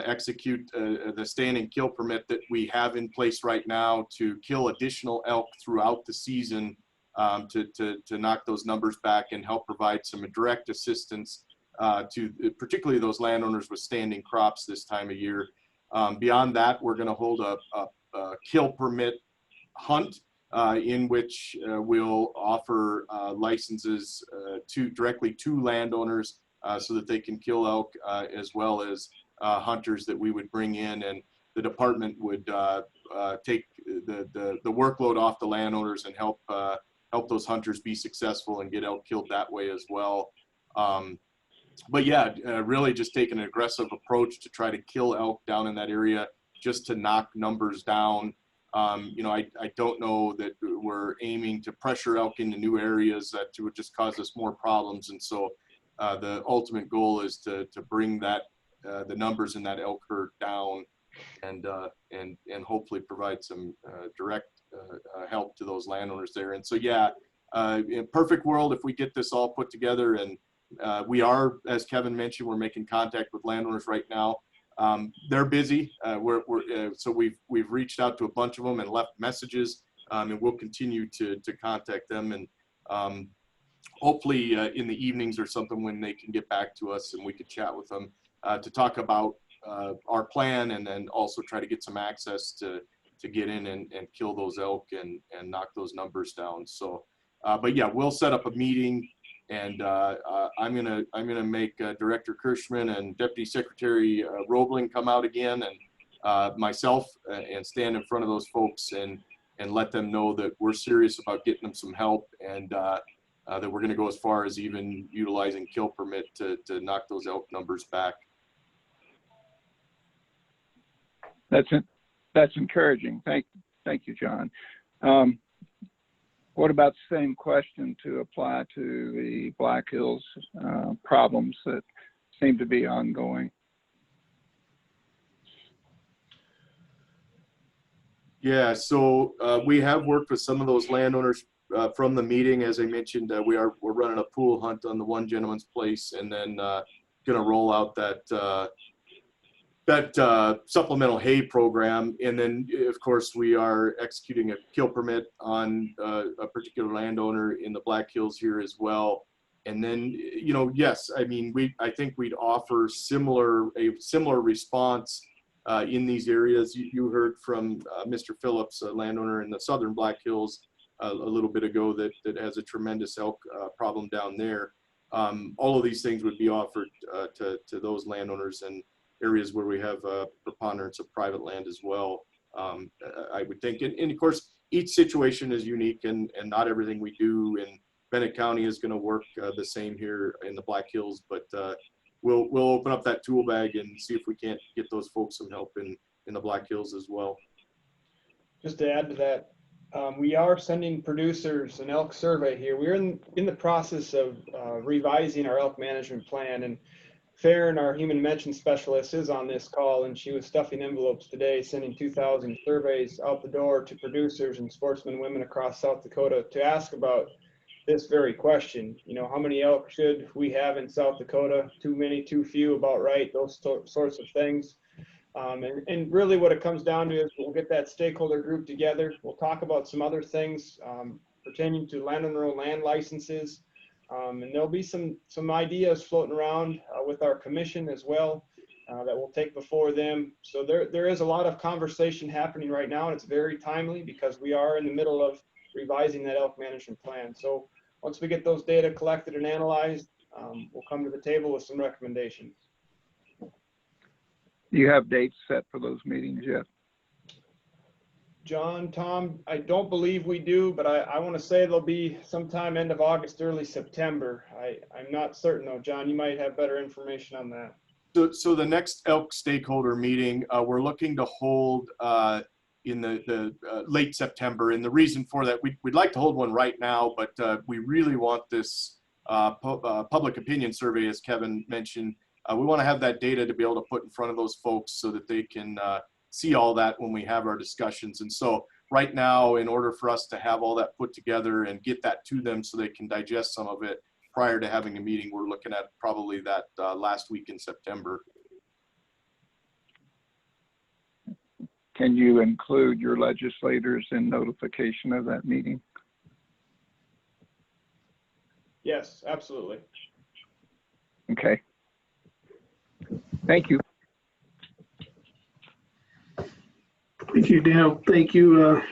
execute the standing kill permit that we have in place right now to kill additional elk throughout the season to knock those numbers back and help provide some direct assistance to particularly those landowners with standing crops this time of year. Beyond that, we're going to hold a kill permit hunt in which we'll offer licenses directly to landowners so that they can kill elk as well as hunters that we would bring in, and the department would take the workload off the landowners and help those hunters be successful and get elk killed that way as well. But yeah, really just take an aggressive approach to try to kill elk down in that area, just to knock numbers down. You know, I don't know that we're aiming to pressure elk into new areas that would just cause us more problems. And so the ultimate goal is to bring that the numbers in that elk herd down and hopefully provide some direct help to those landowners there. And so yeah, in a perfect world, if we get this all put together, and we are, as Kevin mentioned, we're making contact with landowners right now. They're busy. So we've reached out to a bunch of them and left messages, and we'll continue to contact them, and hopefully in the evenings or something when they can get back to us and we could chat with them to talk about our plan, and then also try to get some access to get in and kill those elk and knock those numbers down. So, but yeah, we'll set up a meeting. And I'm gonna make Director Kirschman and Deputy Secretary Roebling come out again, and myself, and stand in front of those folks and let them know that we're serious about getting them some help, and that we're gonna go as far as even utilizing kill permit to knock those elk numbers back. That's encouraging. Thank you, John. What about the same question to apply to the Black Hills problems that seem to be ongoing? Yeah, so we have worked with some of those landowners from the meeting. As I mentioned, we're running a pool hunt on the one gentleman's place, and then going to roll out that supplemental hay program. And then, of course, we are executing a kill permit on a particular landowner in the Black Hills here as well. And then, you know, yes, I mean, I think we'd offer a similar response in these areas. You heard from Mr. Phillips, a landowner in the southern Black Hills a little bit ago that has a tremendous elk problem down there. All of these things would be offered to those landowners and areas where we have a preponderance of private land as well, I would think. And of course, each situation is unique, and not everything we do in Bennett County is going to work the same here in the Black Hills, but we'll open up that tool bag and see if we can't get those folks some help in the Black Hills as well. Just to add to that, we are sending producers an elk survey here. We're in the process of revising our elk management plan, and Farron, our human mention specialist, is on this call, and she was stuffing envelopes today, sending 2,000 surveys out the door to producers and sportsmen women across South Dakota to ask about this very question. You know, how many elk should we have in South Dakota? Too many, too few, about right, those sorts of things. And really what it comes down to is we'll get that stakeholder group together. We'll talk about some other things pertaining to landowner land licenses. And there'll be some ideas floating around with our commission as well that we'll take before them. So there is a lot of conversation happening right now, and it's very timely because we are in the middle of revising that elk management plan. So once we get those data collected and analyzed, we'll come to the table with some recommendations. Do you have dates set for those meetings yet? John, Tom, I don't believe we do, but I want to say they'll be sometime end of August, early September. I'm not certain though. John, you might have better information on that. So the next elk stakeholder meeting, we're looking to hold in the late September. And the reason for that, we'd like to hold one right now, but we really want this public opinion survey, as Kevin mentioned. We want to have that data to be able to put in front of those folks so that they can see all that when we have our discussions. And so right now, in order for us to have all that put together and get that to them so they can digest some of it prior to having a meeting, we're looking at probably that last week in September. Can you include your legislators in notification of that meeting? Yes, absolutely. Okay. Thank you. Thank you, Dale. Thank you,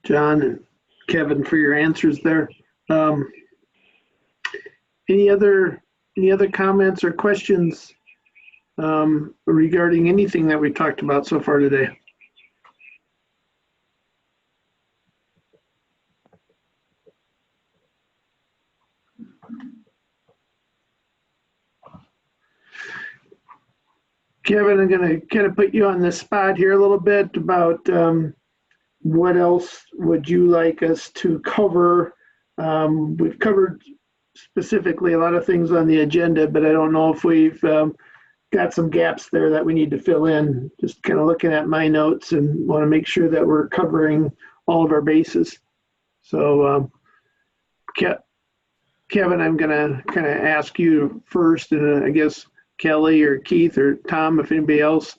John and Kevin, for your answers there. Any other comments or questions regarding anything that we talked about so far today? Kevin, I'm going to kind of put you on the spot here a little bit about what else would you like us to cover? We've covered specifically a lot of things on the agenda, but I don't know if we've got some gaps there that we need to fill in. Just kind of looking at my notes and want to make sure that we're covering all of our bases. So Kevin, I'm going to kind of ask you first, and I guess Kelly or Keith or Tom, if anybody else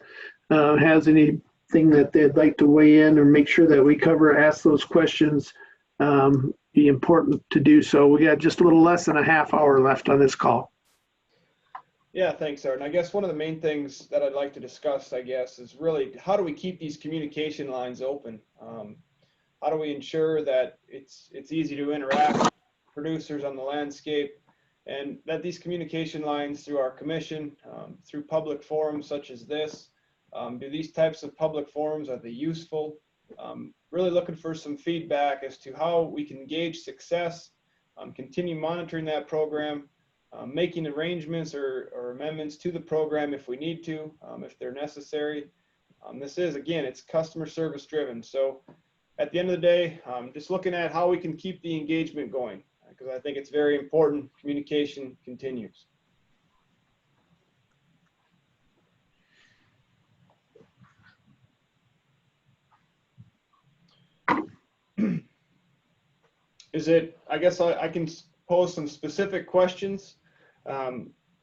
has anything that they'd like to weigh in or make sure that we cover, ask those questions, be important to do so. We got just a little less than a half hour left on this call. Yeah, thanks, Art. And I guess one of the main things that I'd like to discuss, I guess, is really how do we keep these communication lines open? How do we ensure that it's easy to interact with producers on the landscape, and that these communication lines through our commission, through public forums such as this, do these types of public forums, are they useful? Really looking for some feedback as to how we can gauge success, continue monitoring that program, making arrangements or amendments to the program if we need to, if they're necessary. This is, again, it's customer service driven. So at the end of the day, just looking at how we can keep the engagement going, because I think it's very important communication continues. I guess I can pose some specific questions.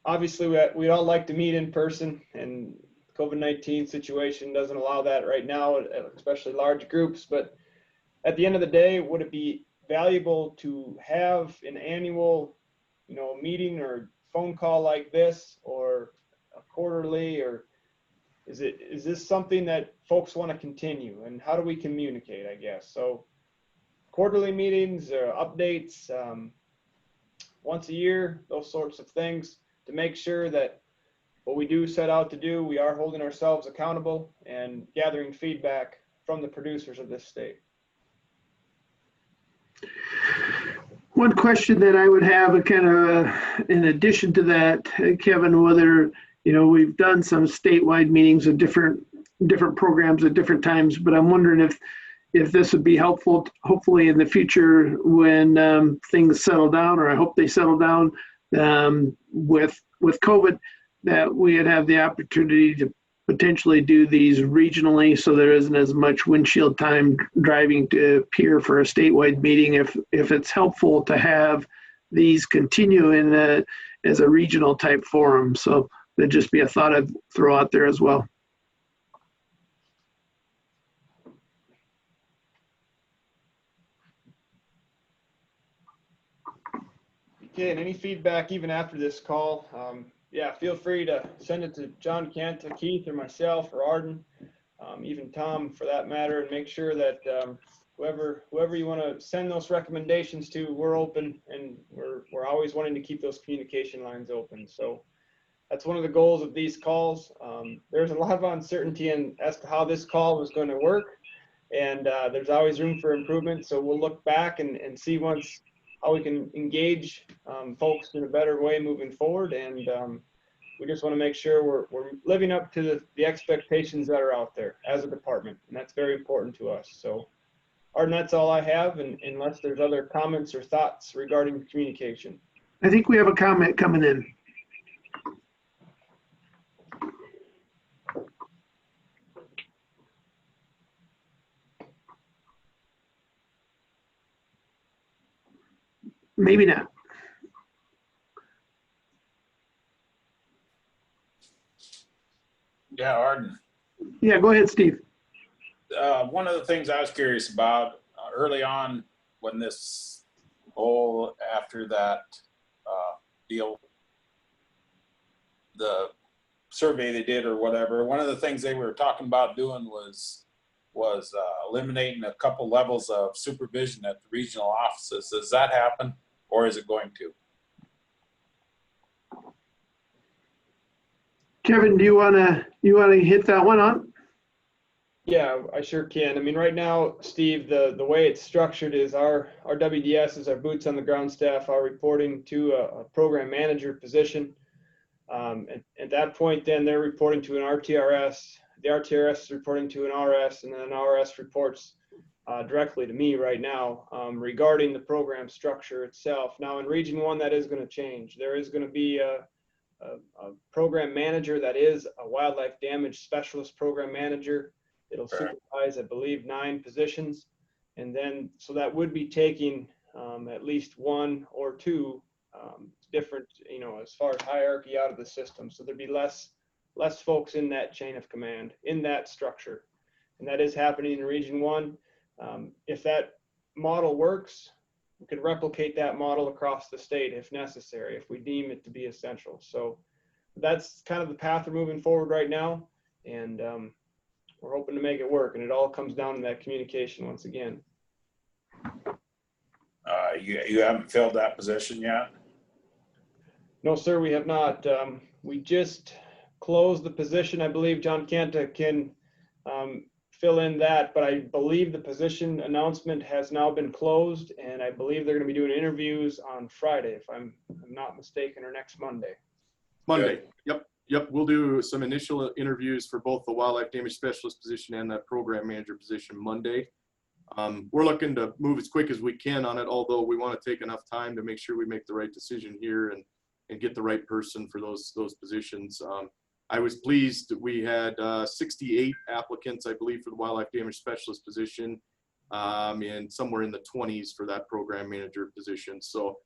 Obviously, we all like to meet in person, and COVID-19 situation doesn't allow that right now, especially large groups. But at the end of the day, would it be valuable to have an annual, meeting or phone call like this, or a quarterly, or is this something that folks want to continue, and how do we communicate, I guess? So quarterly meetings or updates, once a year, those sorts of things, to make sure that what we do set out to do, we are holding ourselves accountable and gathering feedback from the producers of this state. One question that I would have, kind of in addition to that, Kevin, whether, we've done some statewide meetings of different programs at different times, but I'm wondering if this would be helpful, hopefully in the future when things settle down, or I hope they settle down with COVID, that we would have the opportunity to potentially do these regionally, so there isn't as much windshield time driving to Pierre for a statewide meeting. If it's helpful to have these continue as a regional type forum, so that'd just be a thought I'd throw out there as well. Okay, and any feedback even after this call, yeah, feel free to send it to John Kent, to Keith, or myself, or Arden, even Tom for that matter, and make sure that whoever you want to send those recommendations to, we're open, and we're always wanting to keep those communication lines open. So that's one of the goals of these calls. There's a lot of uncertainty as to how this call was going to work, and there's always room for improvement. So we'll look back and see once how we can engage folks in a better way moving forward. And we just want to make sure we're living up to the expectations that are out there as a department. And that's very important to us. So Arden, that's all I have, and unless there's other comments or thoughts regarding communication. I think we have a comment coming in. Maybe not. Yeah, Arden. Yeah, go ahead, Steve. One of the things I was curious about early on when this whole, after that deal, the survey they did or whatever, one of the things they were talking about doing was eliminating a couple levels of supervision at the regional offices. Does that happen, or is it going to? Kevin, do you wanna hit that one on? Yeah, I sure can. I mean, right now, Steve, the way it's structured is our WDS, our boots on the ground staff, are reporting to a program manager position. At that point, then they're reporting to an RTRS. The RTRS is reporting to an RS, and then an RS reports directly to me right now regarding the program structure itself. Now, in Region 1, that is going to change. There is going to be a program manager that is a wildlife damage specialist program manager. It'll supervise, I believe, 9 positions. And then, so that would be taking at least 1 or 2 different, as far as hierarchy out of the system. So there'd be less folks in that chain of command, in that structure. And that is happening in Region 1. If that model works, we could replicate that model across the state if necessary, if we deem it to be essential. So that's kind of the path we're moving forward right now. And we're hoping to make it work. And it all comes down to that communication once again. You haven't filled that position yet? No, sir, we have not. We just closed the position. I believe John Kanta can fill in that, but I believe the position announcement has now been closed, and I believe they're going to be doing interviews on Friday, if I'm not mistaken, or next Monday. Monday. Yep. We'll do some initial interviews for both the wildlife damage specialist position and that program manager position Monday. We're looking to move as quick as we can on it, although we want to take enough time to make sure we make the right decision here and get the right person for those positions. I was pleased that we had 68 applicants, I believe, for the wildlife damage specialist position, and somewhere in the 20s for that program manager position. So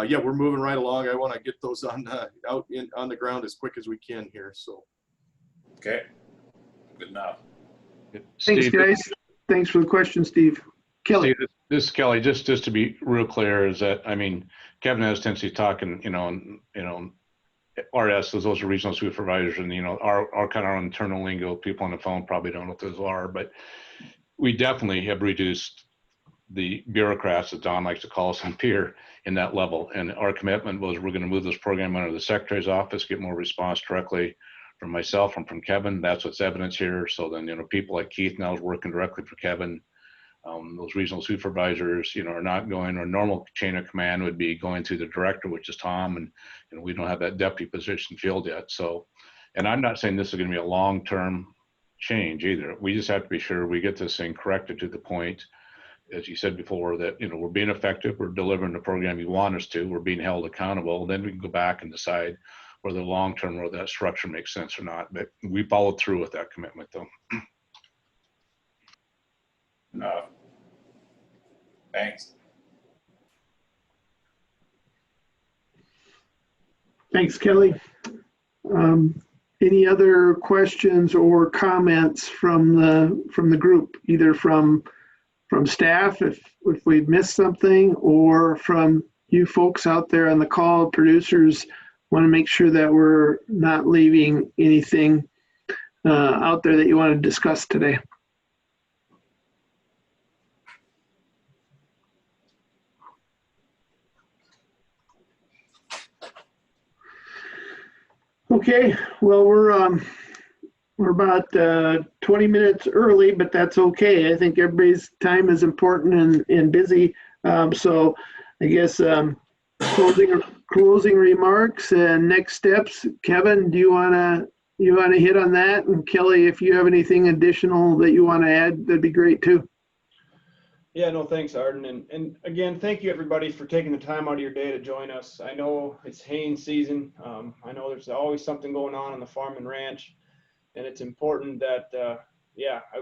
yeah, we're moving right along. I want to get those on on the ground as quick as we can here. So Okay, good enough. Thanks, Steve, guys. Thanks for the question, Steve. Kelly. Steve, this is Kelly. Just to be real clear, is that, I mean, Kevin has a tendency of talking, RS, those are regional supervisors, and our kind of our internal lingo. People on the phone probably don't know what those are, but we definitely have reduced the bureaucrats, as Don likes to call us, and peer in that level. And our commitment was we're going to move this program under the Secretary's office, get more response directly from myself and from Kevin. That's what's evidence here. So then, people like Keith now is working directly for Kevin. Those regional supervisors, are not going, or normal chain of command would be going to the director, which is Tom, and we don't have that deputy position filled yet. So, and I'm not saying this is going to be a long-term change either. We just have to be sure we get this thing corrected to the point, as you said before, that we're being effective, we're delivering the program you want us to, we're being held accountable. Then we can go back and decide whether long-term or that structure makes sense or not. But we followed through with that commitment, though. No. Thanks. Thanks, Kelly. Any other questions or comments from the group, either from staff, if we've missed something, or from you folks out there on the call, producers? Want to make sure that we're not leaving anything out there that you want to discuss today. Okay, well, we're about 20 minutes early, but that's okay. I think everybody's time is important and busy. So I guess closing remarks and next steps. Kevin, do you want to hit on that? And Kelly, if you have anything additional that you want to add, that'd be great too. Yeah, no, thanks, Arden. And again, thank you everybody for taking the time out of your day to join us. I know it's haying season. I know there's always something going on the farm and ranch, and it's important that,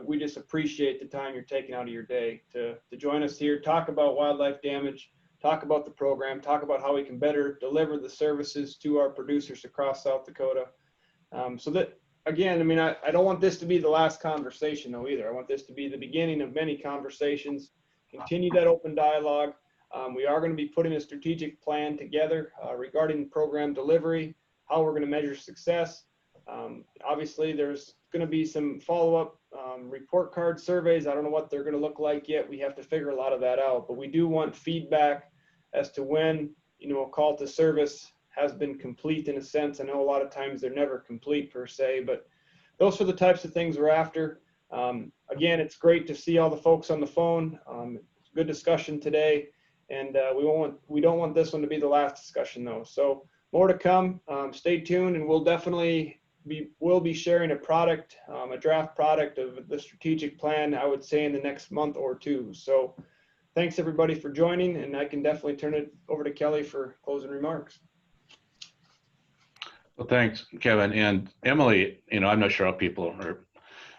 we just appreciate the time you're taking out of your day to join us here, talk about wildlife damage, talk about the program, talk about how we can better deliver the services to our producers across South Dakota. So that, again, I mean, I don't want this to be the last conversation though either. I want this to be the beginning of many conversations. Continue that open dialogue. We are going to be putting a strategic plan together regarding program delivery, how we're going to measure success. Obviously, there's going to be some follow-up report card surveys. I don't know what they're going to look like yet. We have to figure a lot of that out, but we do want feedback as to when, a call to service has been complete in a sense. I know a lot of times they're never complete per se, but those are the types of things we're after. Again, it's great to see all the folks on the phone. Good discussion today, and we don't want this one to be the last discussion though. So more to come. Stay tuned, and we'll definitely be sharing a product, a draft product of the strategic plan, I would say in the next month or two. So thanks everybody for joining, and I can definitely turn it over to Kelly for closing remarks. Well, thanks, Kevin. And Emily, I'm not sure how people are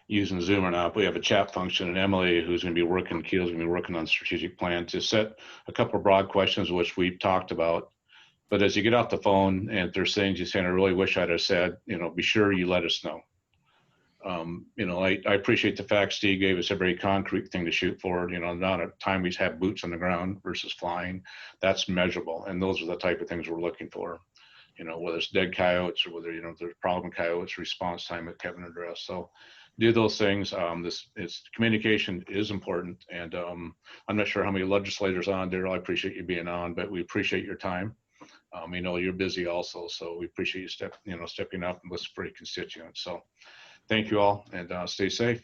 using Zoom or not, but we have a chat function, and Emily, who's going to be working, Keel's going to be working on strategic plan to set a couple of broad questions, which we've talked about. But as you get off the phone and if there's things you're saying, I really wish I'd have said, be sure you let us know. I appreciate the fact Steve gave us a very concrete thing to shoot for, not a time we've had boots on the ground versus flying. That's measurable. And those are the type of things we're looking for, whether it's dead coyotes or whether, there's problem coyotes, response time that Kevin addressed. So do those things. Communication is important. And I'm not sure how many legislators on, Daryl. I appreciate you being on, but we appreciate your time. You're busy also, so we appreciate you stepping up and listening for your constituents. So thank you all, and stay safe.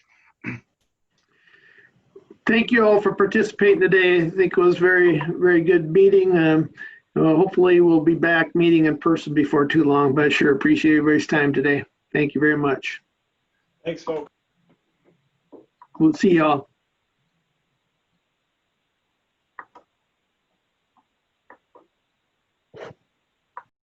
Thank you all for participating today. I think it was very, very good meeting. Hopefully we'll be back meeting in person before too long, but I sure appreciate everybody's time today. Thank you very much. Thanks, folks. We'll see y'all.